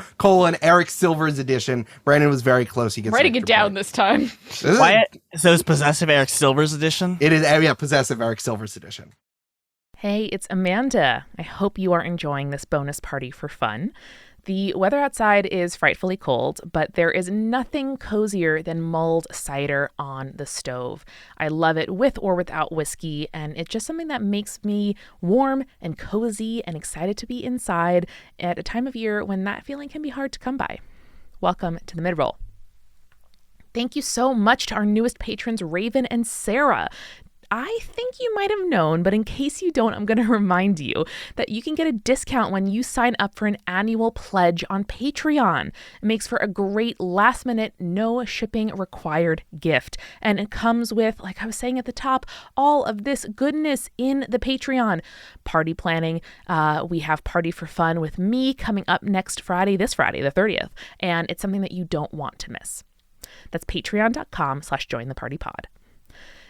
Eric Silver's edition. Brandon was very close. He gets Writing an it extra down point. this time. Wyatt, so it's Possessive Eric Silver's edition? It is, Possessive Eric Silver's edition. Hey, it's Amanda. I hope you are enjoying this bonus party for fun. The weather outside is frightfully cold, but there is nothing cozier than mulled cider on the stove. I love it with or without whiskey, and it's just something that makes me warm and cozy and excited to be inside at a time of year when that feeling can be hard to come by. Welcome to the mid-roll. Thank you so much to our newest patrons, Raven and Sarah. I think you might have known, but in case you don't, I'm going to remind you that you can get a discount when you sign up for an annual pledge on Patreon. It makes for a great last-minute, no shipping required gift. And it comes with, like I was saying at the top, all of this goodness in the Patreon. Party planning. We have Party for Fun with me coming up this Friday, the 30th. And it's something that you don't want to miss. That's patreon.com/jointhepartypod.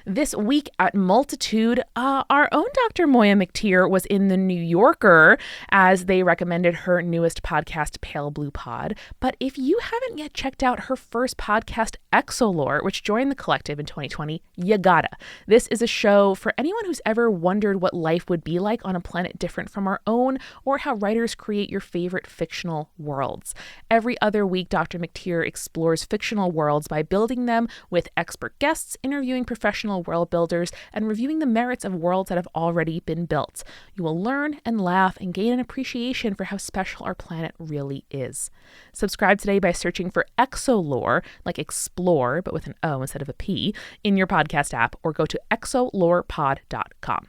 This week at Multitude, our own Dr. Moya McTeer was in the New Yorker as they recommended her newest podcast, Pale Blue Pod. But if you haven't yet checked out her first podcast, Exolore, which joined the collective in 2020, you gotta. This is a show for anyone who's ever wondered what life would be like on a planet different from our own, or how writers create your favorite fictional worlds. Every other week, Dr. McTeer explores fictional worlds by building them with expert guests, interviewing professional world builders, and reviewing the merits of worlds that have already been built. You will learn and laugh and gain an appreciation for how special our planet really is. Subscribe today by searching for Exolore, like explore, but with an O instead of a P, in your podcast app, or go to exolorepod.com.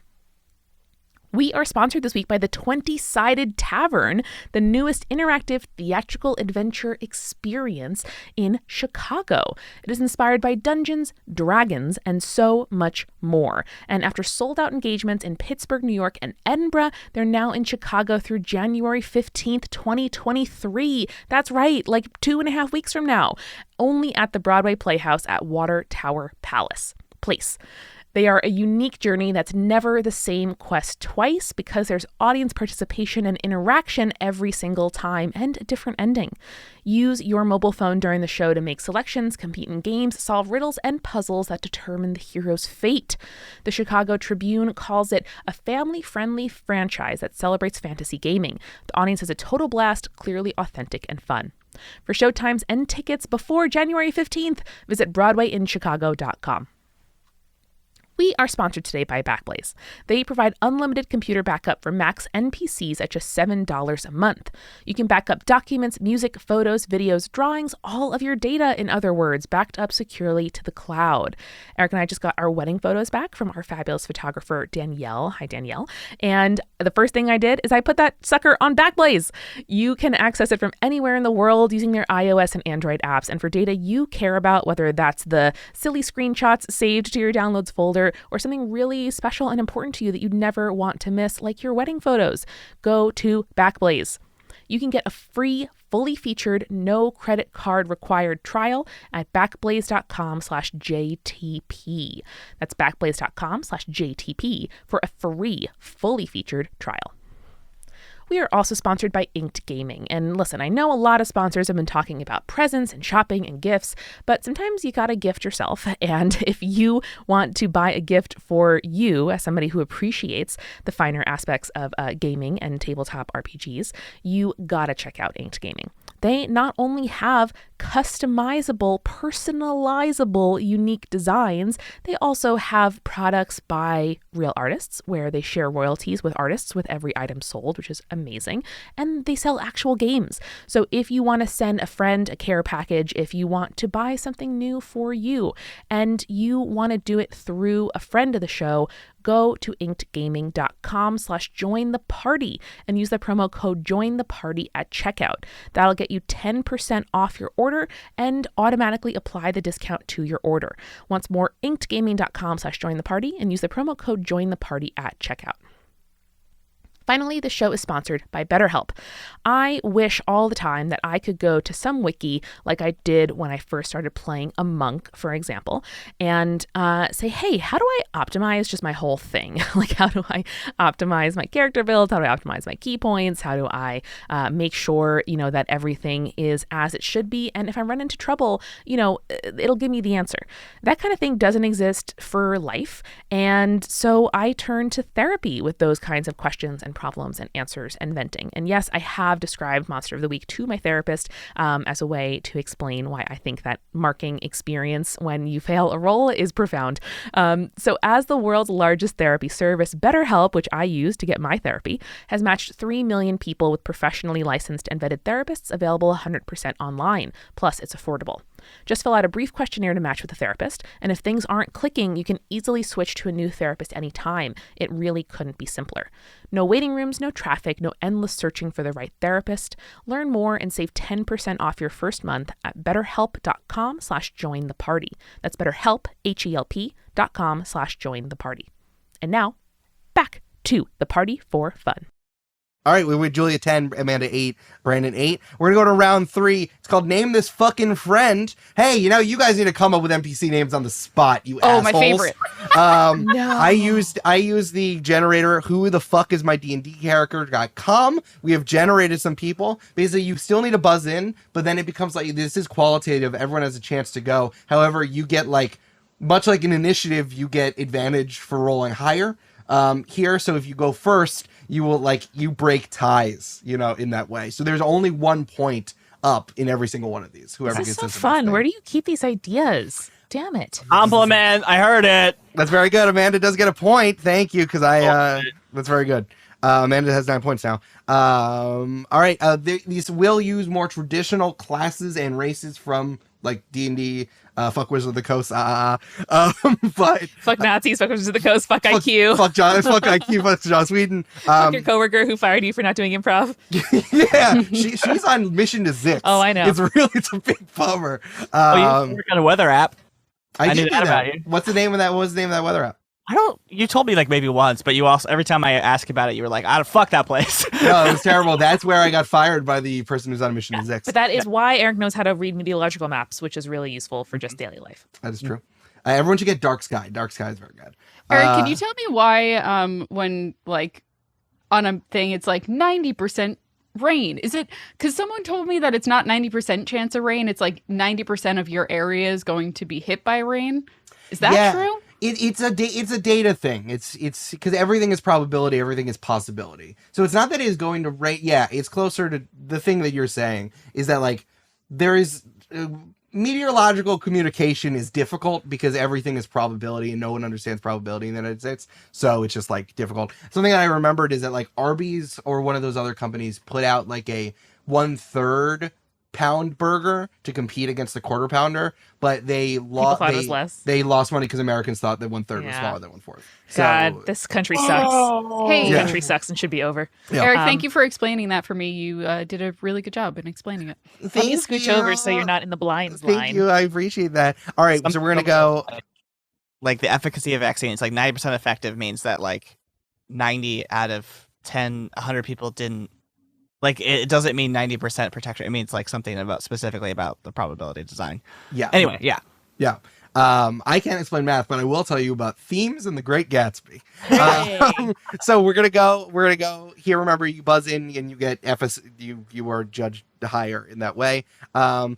We are sponsored this week by the 20 Sided Tavern, the newest interactive theatrical adventure experience in Chicago. It is inspired by Dungeons, Dragons, and so much more. And after sold-out engagements in Pittsburgh, New York, and Edinburgh, they're now in Chicago through January 15th, 2023. That's right, like 2.5 weeks from now. Only at the Broadway Playhouse at Water Tower Place. They are a unique journey that's never the same quest twice because there's audience participation and interaction every single time and a different ending. Use your mobile phone during the show to make selections, compete in games, solve riddles and puzzles that determine the hero's fate. The Chicago Tribune calls it a family-friendly franchise that celebrates fantasy gaming. The audience has a total blast, clearly authentic and fun. For showtimes and tickets before January 15th, visit BroadwayInChicago.com. We are sponsored today by Backblaze. They provide unlimited computer backup for Macs and PCs at just $7 a month. You can back up documents, music, photos, videos, drawings, all of your data, in other words, backed up securely to the cloud. Eric and I just got our wedding photos back from our fabulous photographer, Danielle. Hi, Danielle. And the first thing I did is I put that sucker on Backblaze. You can access it from anywhere in the world using their iOS and Android apps. And for data you care about, whether that's the silly screenshots saved to your downloads folder or something really special and important to you that you'd never want to miss, like your wedding photos, go to Backblaze. You can get a free, fully featured, no credit card required trial at backblaze.com/JTP. That's backblaze.com/JTP for a free, fully featured trial. We are also sponsored by Inked Gaming. And listen, I know a lot of sponsors have been talking about presents and shopping and gifts, but sometimes you gotta gift yourself. And if you want to buy a gift for you as somebody who appreciates the finer aspects of gaming and tabletop RPGs, you gotta check out Inked Gaming. They not only have customizable, personalizable, unique designs, they also have products by real artists where they share royalties with artists with every item sold, which is amazing. And they sell actual games. So if you want to send a friend a care package, if you want to buy something new for you, and you want to do it through a friend of the show, go to inkedgaming.com/join-the-party and use the promo code join-the-party at checkout. That'll get you 10% off your order and automatically apply the discount to your order. Once more, inkedgaming.com/join-the-party and use the promo code join-the-party at checkout. Finally, the show is sponsored by BetterHelp. I wish all the time that I could go to some wiki like I did when I first started playing a monk, for example, and say, hey, how do I optimize just my whole thing? Like, how do I optimize my character build? How do I optimize my key points? How do I make sure, that everything is as it should be? And if I run into trouble, it'll give me the answer. That kind of thing doesn't exist for life. And so I turn to therapy with those kinds of questions and problems and answers and venting. And yes, I have described Monster of the Week to my therapist as a way to explain why I think that marking experience when you fail a roll is profound. So as the world's largest therapy service, BetterHelp, which I use to get my therapy, has matched 3 million people with professionally licensed and vetted therapists, available 100% online. Plus, it's affordable. Just fill out a brief questionnaire to match with a therapist, and if things aren't clicking, you can easily switch to a new therapist anytime. It really couldn't be simpler. No waiting rooms, no traffic, no endless searching for the right therapist. Learn more and save 10% off your first month at betterhelp.com/join-the-party. That's BetterHelp, HELP.com/join-the-party. And now, back to the party for fun. All right, we're with Julia 10, Amanda 8, Brandon 8. We're going to go to round 3. It's called Name This Fucking Friend. Hey, you guys need to come up with NPC names on the spot, you assholes. My favorite. No. I used the generator, who the fuck is my D&D character.com. We have generated some people. Basically, you still need to buzz in, but then it becomes like, this is qualitative. Everyone has a chance to go. However, you get much like an initiative, you get advantage for rolling higher. Here, so if you go first, you will you break ties, in that way. So there's only 1 point up in every single one of these. Whoever This is gets so this fun. Where do you keep these ideas? Damn it. Compliment. I heard it. That's very good. Amanda does get a point. Thank you, because that's very good. Amanda has 9 points now. All right. These will use more traditional classes and races from D&D. Fuck Wizard of the Coast, but Fuck Nazis, fuck Wizards of the Coast, fuck IQ. Fuck IQ, fuck Joss Whedon. Fuck your coworker who fired you for not doing improv. Yeah, she's on mission to Zix. Oh, I know. It's a big bummer. You work on a weather app. I knew did that that. about you. What's the name of that? What was the name of that weather app? You told me maybe once, but you also, every time I ask about it, you were like, fuck that place. No, it was terrible. That's where I got fired by the person who's on a mission to Zix. But that is why Eric knows how to read meteorological maps, which is really useful for just daily life. That is true. Everyone should get Dark Sky. Dark Sky is very good. Eric, can you tell me why when like on a thing it's like 90% rain? Is it because someone told me that it's not 90% chance of rain, it's like 90% of your area is going to be hit by rain? Is that true? It's a data thing. It's because everything is probability, everything is possibility. So it's not that it is going to rain. Yeah, it's closer to the thing that you're saying is that like there is meteorological communication is difficult because everything is probability and no one understands probability in the United States. So it's just like difficult. Something that I remembered is that like Arby's or one of those other companies put out like a 1/3 pound burger to compete against the quarter pounder, but they lost. They lost money because Americans thought that 1/3 was smaller than 1/4. God, this country sucks. Hey, this country sucks and should be over. Yeah. Eric, thank you for explaining that for me. You did a really good job in explaining it. Let me scooch over so you're not in the blinds line. Thank you. I appreciate that. All right, so we're gonna go. Like the efficacy of vaccines, like 90% effective means that like 90 out of 100 people didn't. Like, it doesn't mean 90% protection. It means, like, something specifically about the probability of design. Yeah. Anyway, yeah. Yeah. I can't explain math, but I will tell you about themes in The Great Gatsby. So we're gonna go here. Remember, you buzz in and you get you are judged higher in that way. Who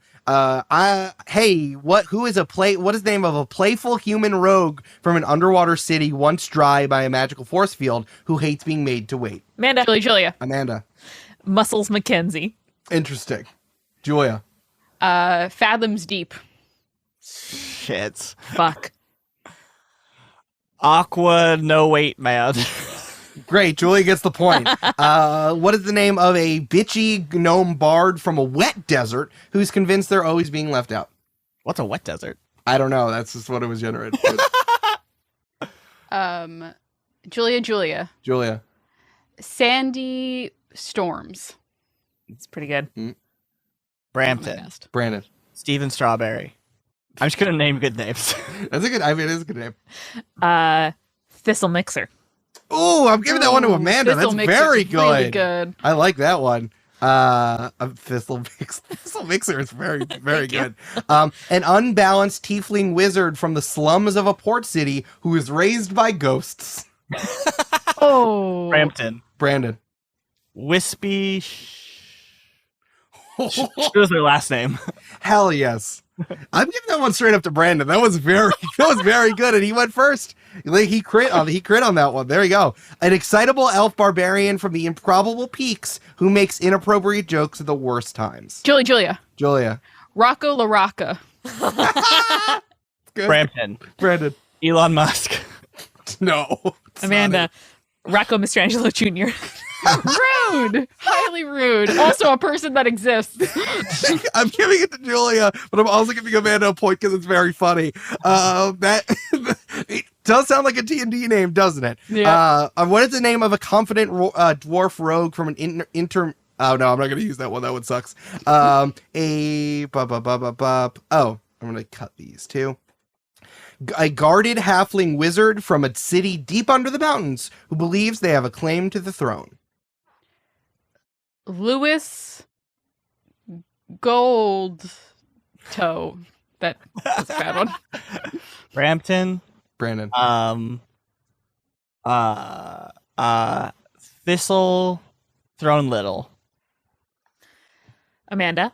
is what is the name of a playful human rogue from an underwater city once dry by a magical force field who hates being made to wait? Julia. Amanda. Muscles Mackenzie. Interesting. Julia. Fathoms Deep. Shit. Fuck. Aqua no wait man. Great, Julia gets the point. What is the name of a bitchy gnome bard from a wet desert who's convinced they're always being left out? What's a wet desert? I don't know. That's just what it was generated. Julia. Sandy Storms. It's pretty good. Brampton. Brandon. Steven Strawberry. I'm just gonna name good names. It is a good name. Thistle Mixer. Oh, I'm giving that one to Amanda. That's very good. Really good. I like that one. Thistle Mixer is very, very good. An unbalanced tiefling wizard from the slums of a port city who is raised by ghosts. Brampton. Brandon. Wispy. What was their last name? Hell yes. I'm giving that one straight up to Brandon. That was very good, and he went first. Like he crit on that one. There you go. An excitable elf barbarian from the improbable peaks who makes inappropriate jokes at the worst times. Julia. Rocco La Rocca. Brampton. Brandon. Elon Musk. No. Amanda. Rocco Mistrangelo Jr. Rude. Highly rude. Also a person that exists. I'm giving it to Julia, but I'm also giving Amanda a point because it's very funny. It does sound like a D&D name, doesn't it? Yeah. What is the name of a confident dwarf rogue from an Oh, no, I'm not going to use that one. That one sucks. I'm going to cut these too. A guarded halfling wizard from a city deep under the mountains who believes they have a claim to the throne. Lewis Gold Toe. That was a bad one. Brampton. Brandon. Thistle Thrown Little. Amanda.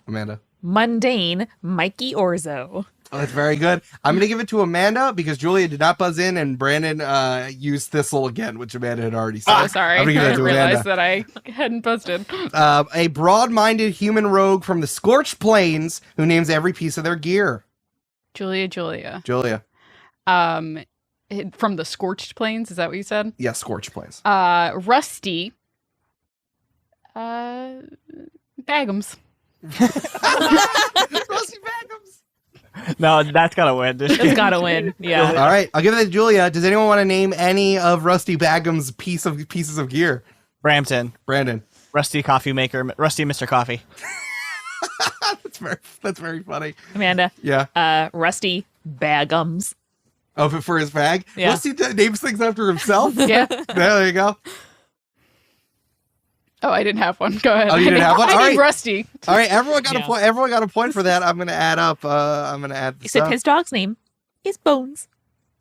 Mundane Mikey Orzo. Oh, that's very good. I'm going to give it to Amanda because Julia did not buzz in and Brandon used Thistle again, which Amanda had already said. Oh, sorry. I didn't realize that I hadn't buzzed in. A broad-minded human rogue from the Scorched Plains who names every piece of their gear. Julia. From the Scorched Plains, is that what you said? Yeah, Scorched Plains. Rusty. Bagums. Rusty Bagums. No, that's gotta win. It's gotta win. Yeah. All right, I'll give it to Julia. Does anyone want to name any of Rusty Bagum's pieces of gear? Brampton. Brandon. Rusty Coffee Maker. Rusty Mr. Coffee. That's very funny. Amanda. Yeah. Rusty Bagums. Oh, for his bag? Yeah. Rusty names things after himself? Yeah. There you go. Oh, I didn't have one. Go ahead. Oh, you didn't have one? I need Rusty. All right, everyone got a point. Everyone got a point for that. I'm going to add up. I'm going to add this Except up. his dog's name is Bones.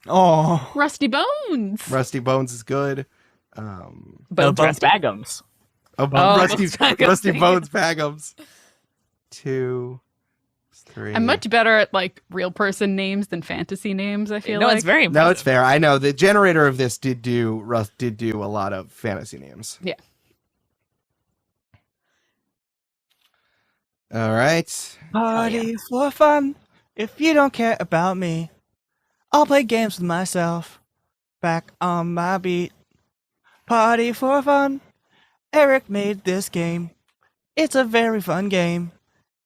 Oh, Rusty Bones. Rusty Bones is good. Bones Bones Rusty. Bagums. Rusty Bones Bagums. 2, 3. I'm much better at like real person names than fantasy names, I feel like. It's very impressive. No, it's fair. I know the generator of this did do a lot of fantasy names. Yeah. All right. Party for fun. If you don't care about me, I'll play games with myself. Back on my beat. Party for fun. Eric made this game. It's a very fun game.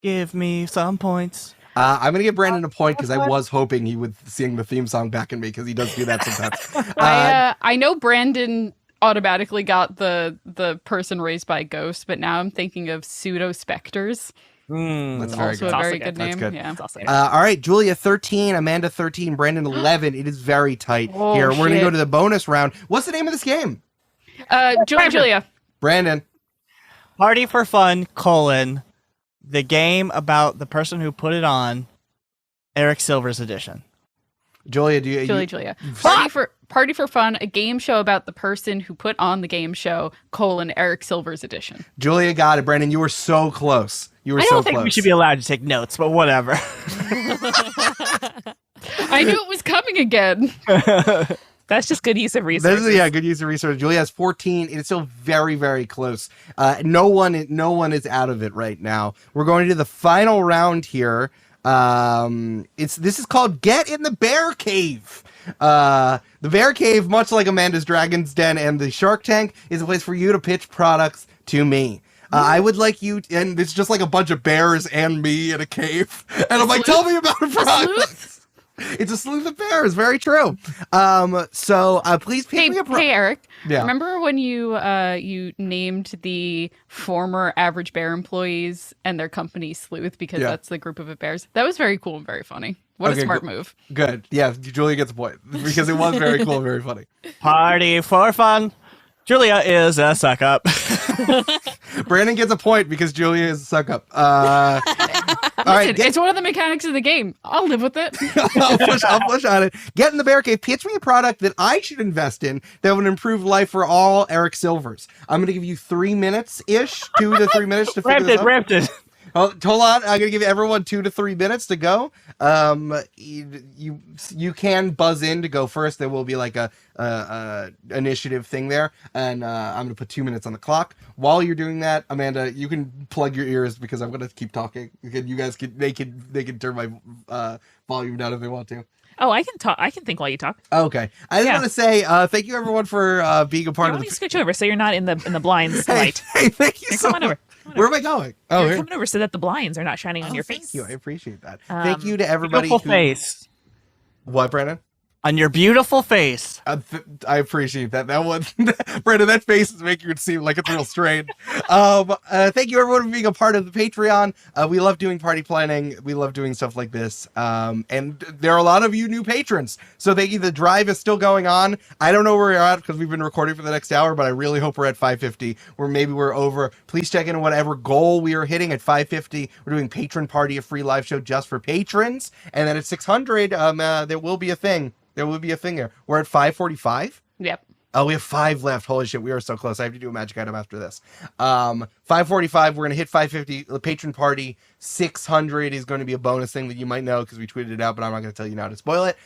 Give me some points. I'm gonna give Brandon a point because I was hoping he would sing the theme song back at me because he does do that sometimes. I know Brandon automatically got the person raised by a ghost, but now I'm thinking of pseudo specters. That's very Also good. a very good That's name. good. Yeah. All right, Julia 13, Amanda 13, Brandon 11. It is very tight here. We're gonna go to the bonus round. What's the name of this game? Julia. Brandon. Party for fun, the game about the person who put it on, Eric Silver's edition. Julia, do you... Julia. Party for fun, a game show about the person who put on the game show, Eric Silver's edition. Julia got it, Brandon. You were so close. I don't think we should be allowed to take notes, but whatever. I knew it was coming again. That's just good use of resources. Good use of resources. Julia has 14. It's still very, very close. No one is out of it right now. We're going to do the final round here. This is called Get in the Bear Cave. The Bear Cave, much like Amanda's Dragon's Den and the Shark Tank, is a place for you to pitch products to me. I would like you, and it's just like a bunch of bears and me in a cave. And I'm like, tell me about a product. It's a sleuth of bears. Very true. So please pitch me a product. Hey, Eric. Yeah. Remember when you named the former Average Bear employees and their company Sleuth because that's the group of bears? That was very cool and very funny. What a smart move. Good. Yeah, Julia gets a point because it was very cool and very funny. Party for fun. Julia is a suck up. Brandon gets a point because Julia is a suck up. All right, it's one of the mechanics of the game. I'll live with it. I'll push on it. Get in the Bear Cave. Pitch me a product that I should invest in that would improve life for all Eric Silvers. I'm going to give you 3 minutes-ish, 2 to 3 minutes to figure this out. Ramped it. Oh, hold on. I'm going to give everyone 2 to 3 minutes to go. You can buzz in to go first. There will be like a initiative thing there, and I'm going to put 2 minutes on the clock. While you're doing that, Amanda, you can plug your ears because I'm going to keep talking. You guys they can turn my volume down if they want to. Oh, I can talk. I can think while you talk. Okay. I just want to say thank you everyone for being a part of the. Scooch over so you're not in the blinds light. Hey, thank you here, so much. Over. Where am I going? Oh, you're coming over so that the blinds are not shining on your face. Thank you. I appreciate that. Thank you to everybody. Beautiful face. What, Brandon? On your beautiful face. I appreciate that. That one, Brandon, that face is making it seem like it's real strained. Thank you everyone for being a part of the Patreon. We love doing party planning. We love doing stuff like this. And there are a lot of you new patrons. So thank you. The drive is still going on. I don't know where we're at because we've been recording for the next hour, but I really hope we're at 550 or maybe we're over. Please check in on whatever goal we are hitting at 550. We're doing Patron Party, a free live show just for patrons. And then at 600, there will be a thing. There will be a thing there. We're at 545. Yep. Oh, we have 5 left. Holy shit, we are so close. I have to do a magic item after this. 545, we're going to hit 550. The patron party, 600 is going to be a bonus thing that you might know because we tweeted it out, but I'm not going to tell you now to spoil it.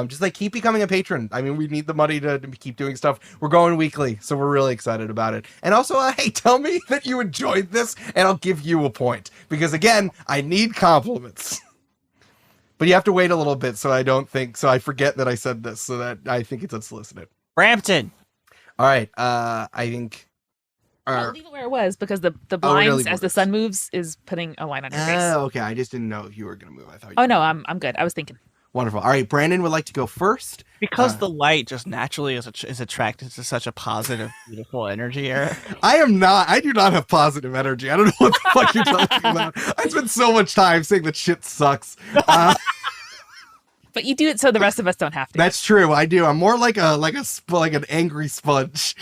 Just like keep becoming a patron. I mean, we need the money to keep doing stuff. We're going weekly, so we're really excited about it. And also, hey, tell me that you enjoyed this, and I'll give you a point. Because again, I need compliments. But you have to wait a little bit so I forget that I said this, so that I think it's unsolicited. Brampton. All right, I think... I'll leave it where it was because the blinds, as the sun moves, is putting a line on your face. Oh, okay. I just didn't know if you were going to move. I thought. No, I'm good. I was thinking. Wonderful. All right, Brandon would like to go first. Because the light just naturally is attracted to such a positive, beautiful energy, Eric. I do not have positive energy. I don't know what the fuck you're talking about. I spent so much time saying that shit sucks. But you do it so the rest of us don't have to. That's true. I do. I'm more like an angry sponge.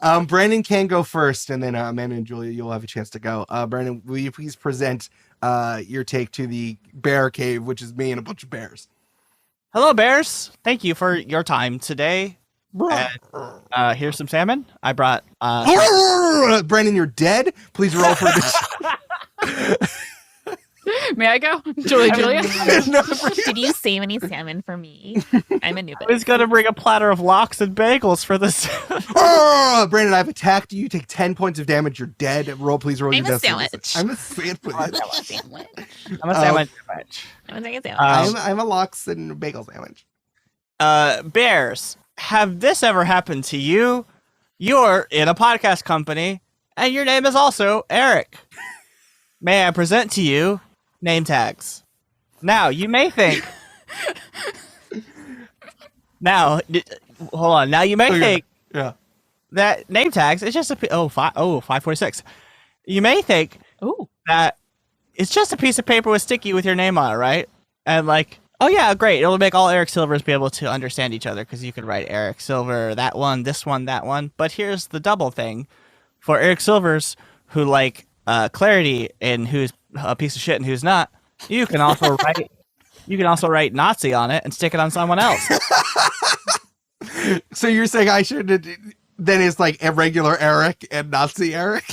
Brandon can go first, and then Amanda and Julia, you'll have a chance to go. Brandon, will you please present your take to the bear cave, which is me and a bunch of bears. Hello, bears. Thank you for your time today. And, here's some salmon. I brought... Brandon, you're dead. Please roll for this. May I go? Julia? Did you save any salmon for me? I'm a newbie. I was going to bring a platter of lox and bagels for this. Brandon, I've attacked you. You take 10 points of damage. You're dead. Please roll your death. I'm a sandwich. I'm a sandwich. I'm a lox and bagel sandwich. Bears, have this ever happened to you? You're in a podcast company, and your name is also Eric. May I present to you name tags? Now, you may think... hold on. Now, you may think that name tags is just a... 546. You may think that it's just a piece of paper with sticky with your name on it, right? And like, oh yeah, great. It'll make all Eric Silvers be able to understand each other because you could write Eric Silver, that one, this one, that one. But here's the double thing. For Eric Silvers, who like clarity and who's a piece of shit and who's not, you can also write Nazi on it and stick it on someone else. So you're saying I should then it's like a regular Eric and Nazi Eric?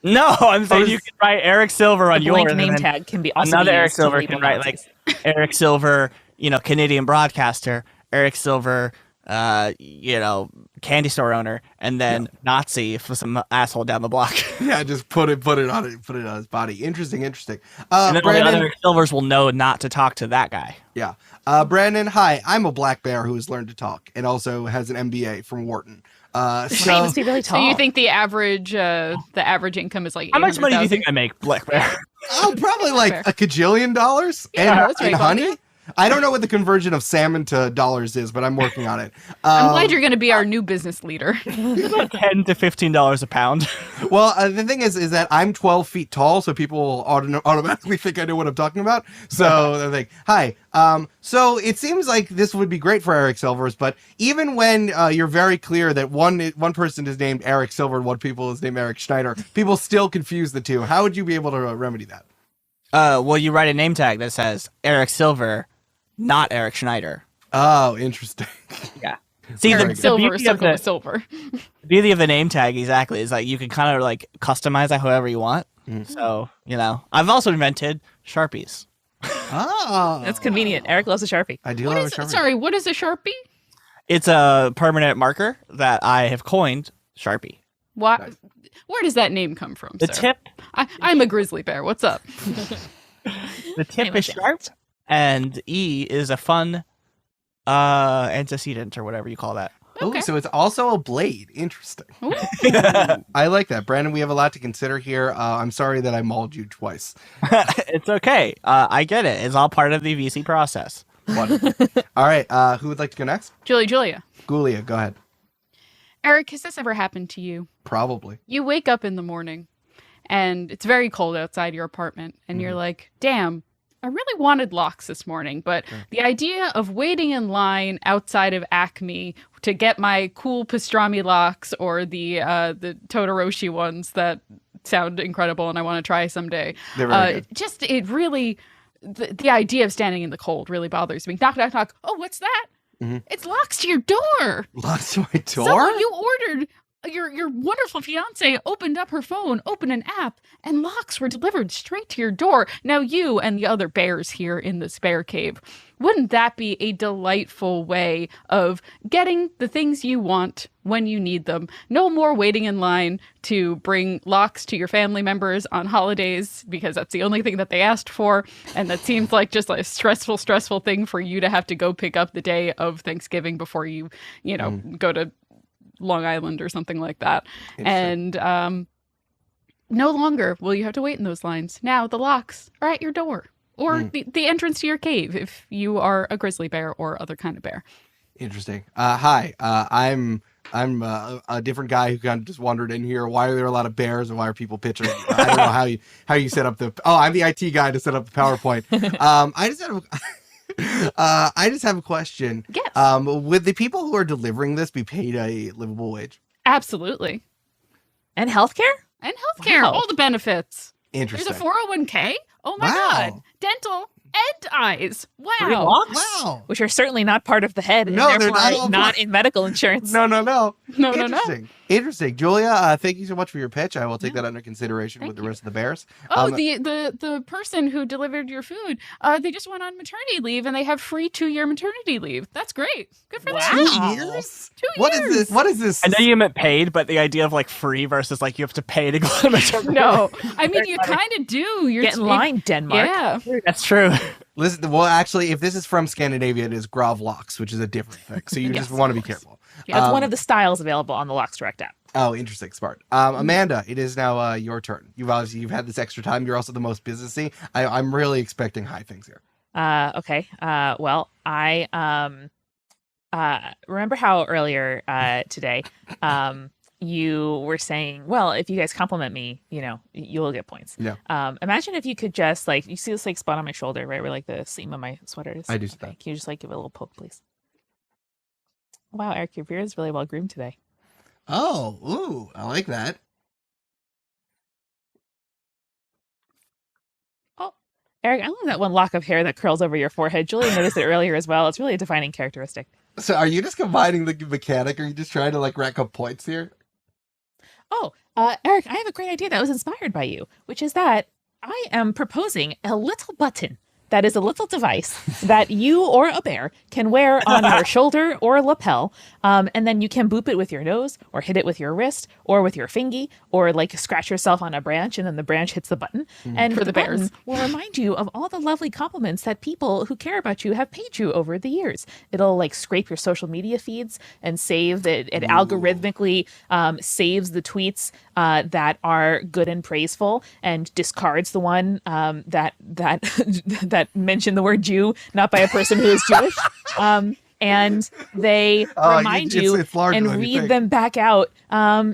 No, I'm saying you can write Eric Silver on yours. Blank name tag can be also another Eric used Silver to can label write Nazis. like Eric Silver, Canadian broadcaster, Eric Silver, candy store owner, and then Nazi for some asshole down the block. Yeah, just put it on his body. Interesting. And then Brandon, the other Silvers will know not to talk to that guy. Yeah. Brandon, hi. I'm a black bear who has learned to talk and also has an MBA from Wharton. So you must be really tall. So you think the average income is like how much money do you think I make, Black Bear? Oh, probably like $1 kajillion. And honey. I don't know what the conversion of salmon to dollars is, but I'm working on it. I'm glad you're going to be our new business leader. Like $10 to $15 a pound. Well, the thing is that I'm 12 feet tall, so people will automatically think I know what I'm talking about. So they're like, hi. So it seems like this would be great for Eric Silvers, but even when you're very clear that one person is named Eric Silver and one people is named Eric Schneider, people still confuse the two. How would you be able to remedy that? Well, you write a name tag that says Eric Silver, not Eric Schneider. Oh, interesting. Yeah. See, the beauty of the name tag exactly is like you can kind of like customize it however you want. So, I've also invented Sharpies. Oh. That's convenient. Eric loves a Sharpie. I do love a Sharpie. Sorry, what is a Sharpie? It's a permanent marker that I have coined Sharpie. What? Nice. Where does that name come from, The sir? tip. I'm a grizzly bear. What's up? The tip is sharp, and E is a fun antecedent or whatever you call that. Okay. Oh, so it's also a blade. Interesting. I like that. Brandon, we have a lot to consider here. I'm sorry that I mauled you twice. It's okay. I get it. It's all part of the VC process. Wonderful. All right. Who would like to go next? Julia. Julia, go ahead. Eric, has this ever happened to you? Probably. You wake up in the morning and it's very cold outside your apartment and you're like, damn, I really wanted lox this morning, but the idea of waiting in line outside of Acme to get my cool pastrami lox or the Todoroshi ones that sound incredible and I want to try someday. It really, the idea of standing in the cold really bothers me. Knock, knock, knock. Oh, what's that? It's locks to your door. Locks to my door? Someone you ordered, your wonderful fiance opened up her phone, opened an app, and locks were delivered straight to your door. Now you and the other bears here in this bear cave, wouldn't that be a delightful way of getting the things you want when you need them? No more waiting in line to bring locks to your family members on holidays because that's the only thing that they asked for. And that seems like just a stressful thing for you to have to go pick up the day of Thanksgiving before you go to Long Island or something like that. And no longer will you have to wait in those lines. Now the locks are at your door. Or the entrance to your cave if you are a grizzly bear or other kind of bear. Interesting. Hi, I'm a different guy who kind of just wandered in here. Why are there a lot of bears and why are people pitching? I don't know how you set up the. Oh, I'm the IT guy to set up the PowerPoint. I just have a question. Yes. Would the people who are delivering this be paid a livable wage? Absolutely. And healthcare? And healthcare, all the benefits. Interesting. There's a 401k. Oh my Wow. God. Dental and eyes. Free Wow. locks, Wow. which are certainly not part of the head, No, and they're therefore not. not in medical insurance. No. No. Interesting. Julia, thank you so much for your pitch. I will take that under consideration Thank with the you. rest of the bears. Oh, the person who delivered your food, they just went on maternity leave and they have free 2-year maternity leave. That's great. Good for them. 2 years? 2 What is years. this? What is this? I know you meant paid, but the idea of like free versus like you have to pay to go to maternity. No, I mean you kind of do. You're Get in line, Denmark. Yeah. That's true. Listen, well, actually, if this is from Scandinavia, it is gravlocks, which is a different thing. So you just want to be careful. That's one of the styles available on the Locks Direct app. Oh, interesting. Smart. Amanda, it is now your turn. You've had this extra time. You're also the most businessy. I'm really expecting high things here. Okay. Well, I remember how earlier today you were saying, well, if you guys compliment me, you'll get points. Yeah. Imagine if you could just like, you see this like spot on my shoulder, right, where like the seam of my sweater is. I do see that. Can you just like give it a little poke, please? Wow, Eric, your beard is really well groomed today. Oh, ooh, I like that. Oh, Eric, I love that one lock of hair that curls over your forehead. Julia noticed it earlier as well. It's really a defining characteristic. So are you just combining the mechanic, or are you just trying to like rack up points here? Oh, Eric, I have a great idea that was inspired by you, which is that I am proposing a little button that is a little device that you or a bear can wear on your shoulder or lapel, and then you can boop it with your nose or hit it with your wrist or with your fingy or like scratch yourself on a branch and then the branch hits the button. And For the bears. button will remind you of all the lovely compliments that people who care about you have paid you over the years. It'll like scrape your social media feeds and save it. It algorithmically saves the tweets that are good and praiseful and discards the one that mention the word Jew, not by a person who is Jewish. And they remind you and read them back out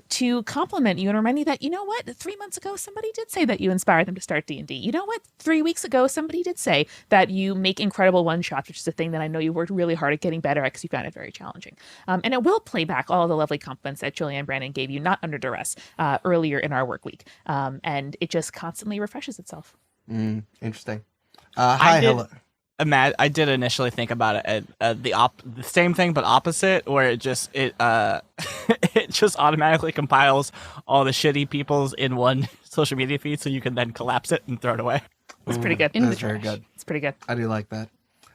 to compliment you and remind you that, you know what, 3 months ago, somebody did say that you inspired them to start D&D. You know what, 3 weeks ago, somebody did say that you make incredible one-shots, which is a thing that I know you worked really hard at getting better at because you found it very challenging. And it will play back all of the lovely compliments that Julia and Brandon gave you, not under duress, earlier in our work week. And it just constantly refreshes itself. Interesting. Hi, hello. I did initially think about it at the same thing but opposite, where it just automatically compiles all the shitty people's in one social media feed, so you can then collapse it and throw it away. It's pretty good. That's very good. It's pretty good. I do like that.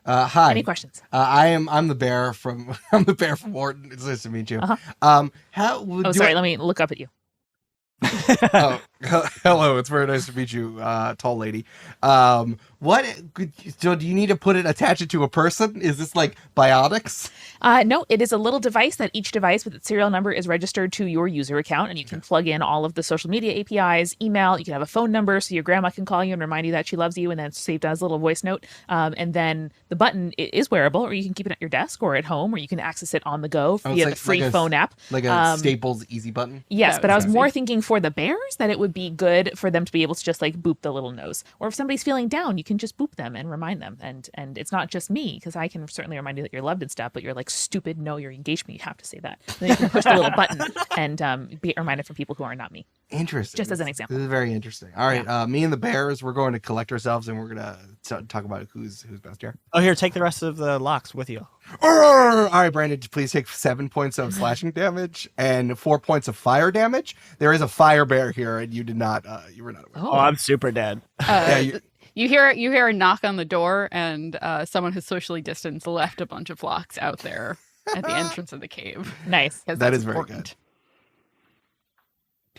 Hi. Any questions? I'm the bear from Wharton. It's nice to meet you. Sorry. Let me look up at you. Oh, hello. It's very nice to meet you, tall lady. So do you need to attach it to a person? Is this like biotics? No, it is a little device that each device with its serial number is registered to your user account, and you can plug in all of the social media APIs, email. You can have a phone number so your grandma can call you and remind you that she loves you, and then it's saved as a little voice note. And then the button is wearable, or you can keep it at your desk or at home, or you can access it on the go via the free phone app. Like a Staples Easy Button? Yes, but I was more thinking for the bears that it would be good for them to be able to just like boop the little nose. Or if somebody's feeling down, you can just boop them and remind them. And it's not just me, because I can certainly remind you that you're loved and stuff, but you're like, stupid, no, you're engaged me. You have to say that. Then you can push the little button and be reminded from people who are not me. Interesting. Just as an example. This is very interesting. All right, me and the bears, we're going to collect ourselves, and we're going to talk about who's best here. Oh, here, take the rest of the locks with you. All right, Brandon, please take 7 points of slashing damage and 4 points of fire damage. There is a fire bear here, and you were not aware. Oh, I'm super dead. You hear a knock on the door, and someone who's socially distanced left a bunch of locks out there at the entrance of the cave. Nice. That is very good.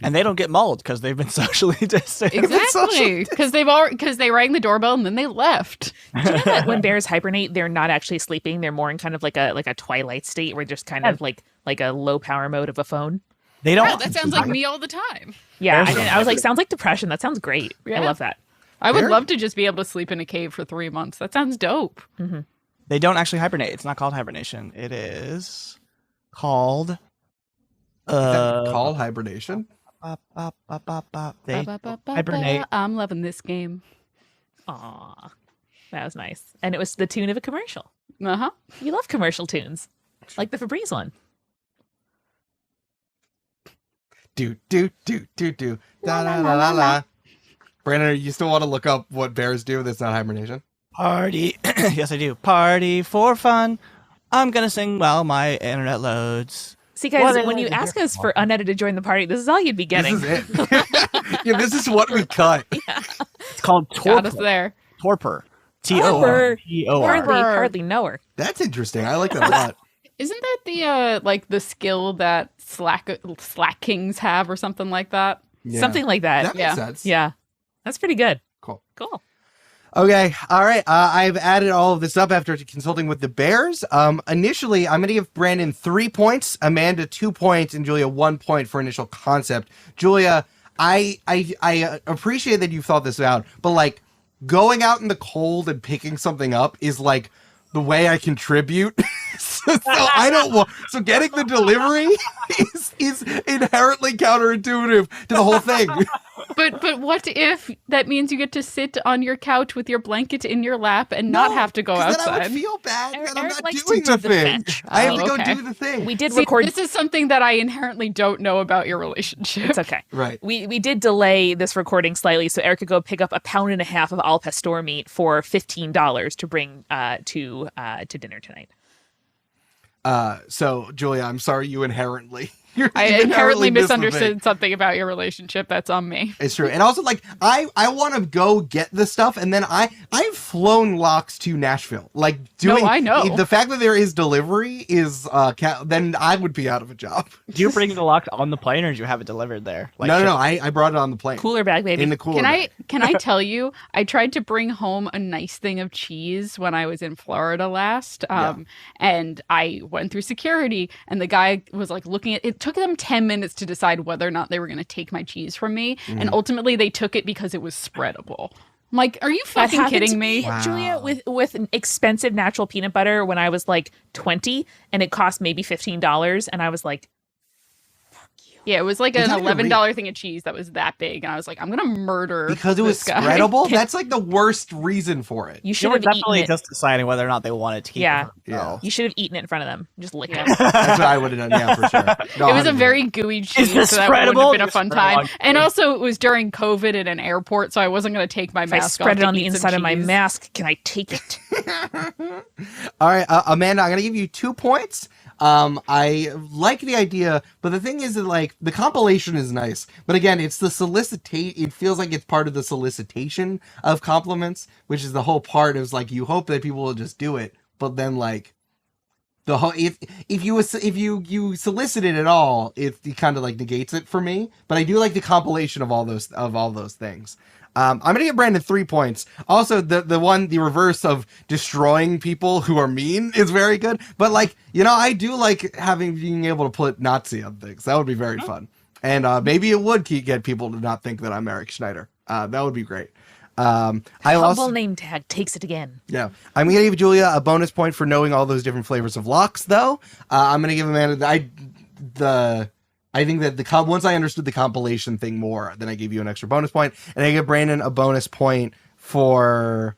And they don't get mauled because they've been socially distant. Exactly, because they rang the doorbell and then they left. Do you know that when bears hibernate, they're not actually sleeping? They're more in kind of like a twilight state, where just kind of like a low power mode of a phone. They don't. Yeah, that sounds like me all the time. Yeah, I was like, sounds like depression. That sounds great. Yeah. I love that. I would love to just be able to sleep in a cave for 3 months. That sounds dope. Mm-hmm. They don't actually hibernate. It's not called hibernation. It is called. Is that called hibernation? They hibernate. I'm loving this game. Aw, that was nice. And it was the tune of a commercial. Uh-huh. You love commercial tunes, like the Febreze one. Do do do do do da la la la la. Brandon, you still want to look up what bears do that's not hibernation? Party. Yes, I do. Party for fun. I'm going to sing while my internet loads. See, guys, when you ask us for unedited join the party, this is all you'd be getting. This is it. Yeah, this is what we cut. It's called Got us torpor. there. Torpor. T-O-R-P-O-R. Hardly know her. That's interesting. I like that a lot. Isn't that the like the skill that Slack Kings have or something like that? Yeah. Something like that. That makes sense. Yeah. That's pretty good. Cool. Okay. All right. I've added all of this up after consulting with the Bears. Initially, I'm going to give Brandon 3 points, Amanda 2 points, and Julia 1 point for initial concept. Julia, I appreciate that you thought this out, but like going out in the cold and picking something up is like the way I contribute. So I don't want. So getting the delivery is inherently counterintuitive to the whole thing. But what if that means you get to sit on your couch with your blanket in your lap and not have to go 'cause outside? Then I would feel bad that I'm Eric not likes doing to the do the thing. fetch. I have to Oh, go okay. do the thing. We did See, record. This is something that I inherently don't know about your relationship. It's okay. Right. We did delay this recording slightly so Eric could go pick up a pound and a half of al pastor meat for $15 to bring to dinner tonight. So Julia, I'm sorry you inherently. I you inherently missed the thing. misunderstood something about your relationship. That's on me. It's true. And also, like, I want to go get the stuff, and then I've flown locks to Nashville. Like, doing I know. the fact that there is delivery is then I would be out of a job. Do you bring the lock on the plane or do you have it delivered there? Like, No. I brought it on the plane. Cooler bag, baby. In the cooler. bag. Can I tell you? I tried to bring home a nice thing of cheese when I was in Florida last, and I went through security, and the guy was like looking at it. Took them 10 minutes to decide whether or not they were going to take my cheese from me, and ultimately they took it because it was spreadable. I'm like, are you That fucking happened to kidding me? Wow. Julia, with expensive natural peanut butter when I was like 20 and it cost maybe $15 and I was like, Yeah, it was like Is an that even $11 thing of cheese that was that big, and I was like, I'm gonna murder because it was this guy. spreadable. That's like the worst reason for it. you You should were have eaten definitely it. just deciding whether or not they wanted to keep Yeah. it. Yeah. You should have eaten it in front of them. Just lick it. That's what I would have done. Yeah, for sure. No, It was a 100%. very gooey cheese, this so that would have spreadable? been a Just fun spread it time. on And also, it was during COVID at an airport, so I wasn't going to take my If I mask spread off it to on the eat some inside of my cheese. mask, can I take it? All right, Amanda, I'm gonna give you 2 points. I like the idea, but the thing is that like the compilation is nice, but again, it's the solicitate. It feels like it's part of the solicitation of compliments, which is the whole part. Is like you hope that people will just do it, but then like the whole if you solicit it at all, it kind of like negates it for me. But I do like the compilation of all those things. I'm gonna give Brandon 3 points. Also, the reverse of destroying people who are mean is very good. But like, I do like being able to put Nazi on things. That would be very fun. And maybe it would get people to not think that I'm Eric Schneider. That would be great. Humble name tag takes it again. Yeah, I'm gonna give Julia a bonus point for knowing all those different flavors of locks, though. I'm gonna give Amanda I think that once I understood the compilation thing more, then I gave you an extra bonus point, and I give Brandon a bonus point for.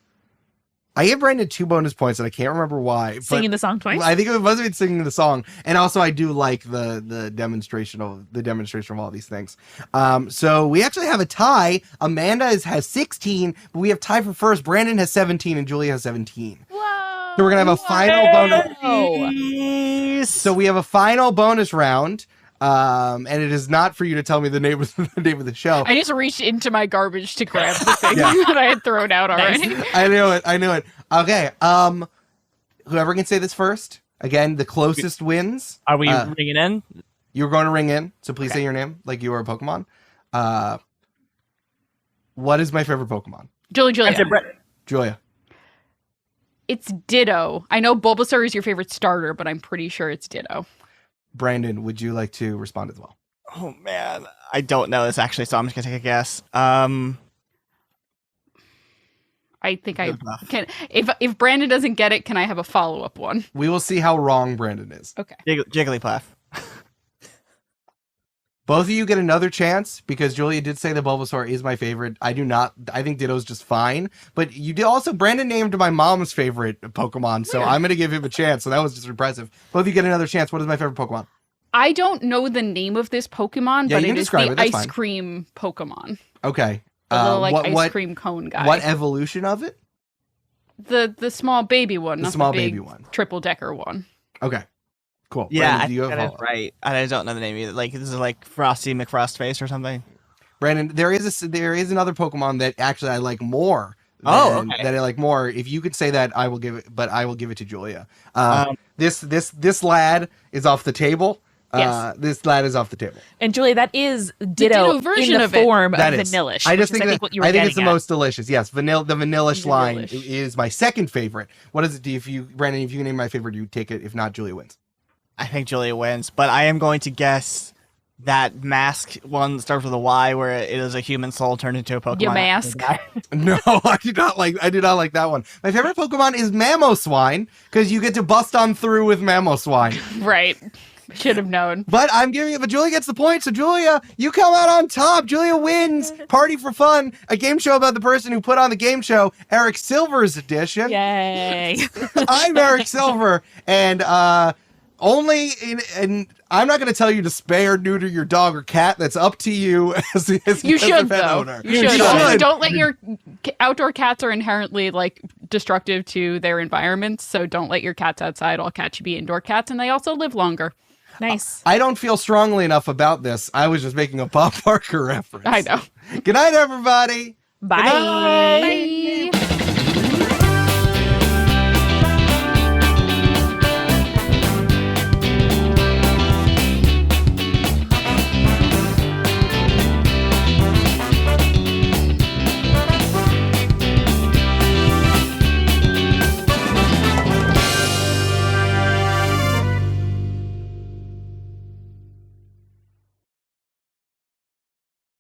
I gave Brandon 2 bonus points, and I can't remember why. Singing the song twice? I think it must have been singing the song, and also I do like the demonstration of all these things. So we actually have a tie. Amanda has 16, but we have tie for first. Brandon has 17, and Julia has 17. Whoa. So we're gonna have a final bonus. Oh. So we have a final bonus round. And it is not for you to tell me the name of the show. I just reached into my garbage to grab the thing Yeah. that I had thrown out already. I knew it. Okay. Whoever can say this first. Again, the closest wins. Are we ringing in? You're going to ring in, so please say your name like you are a Pokemon. What is my favorite Pokemon? Julia. Julia. It's Ditto. I know Bulbasaur is your favorite starter, but I'm pretty sure it's Ditto. Brandon, would you like to respond as well? Oh man, I don't know this actually, so I'm just gonna take a guess. I think I can. If Brandon doesn't get it, can I have a follow-up one? We will see how wrong Brandon is. Okay. Jigglypuff. Both of you get another chance because Julia did say the Bulbasaur is my favorite. I do not. I think Ditto's just fine. But you did also, Brandon named my mom's favorite Pokemon, so I'm going to give him a chance. So that was just impressive. Both of you get another chance. What is my favorite Pokemon? I don't know the name of this Pokemon, Yeah, but you can it is describe the it, that's ice fine. cream Pokemon. Okay. The little like what ice cream cone guy. What evolution of it? The small baby one, not small the big baby one. triple decker one. Okay. Cool. Yeah, Brandon, I do you think have that is right. I don't know the name either. Like, this is like Frosty McFrostface or something. Brandon, there is another Pokemon that actually I like more. Okay. That I like more. If you could say that, I will give it to Julia. This lad is off the table. Yes. This lad is off the table. And Julie, that is ditto version in the of it. form of That is. Vanillish. I just which think is, that, what you were I think it's the getting at. most delicious. Yes, the Vanillish line Vanillish. is my second favorite. What is it? Brandon, if you name my favorite, you take it. If not, Julia wins. I think Julia wins, but I am going to guess that mask one that starts with a Y, where it is a human soul turned into a Pokemon. You mask. No, I do not like that one. My favorite Pokemon is Mamoswine because you get to bust on through with Mamoswine. Right. Should have known. But Julia gets the point. So Julia, you come out on top. Julia wins. Party for Fun, a game show about the person who put on the game show, Eric Silver's edition. Yay. I'm Eric Silver, and and I'm not going to tell you to spay or neuter your dog or cat. That's up to you as You a should, pet though. owner. You should. Also, don't let your outdoor cats are inherently like destructive to their environments. So don't let your cats outside. All cats should be indoor cats, and they also live longer. Nice. I don't feel strongly enough about this. I was just making a Bob Barker reference. I know. Good night, everybody. Bye. Bye.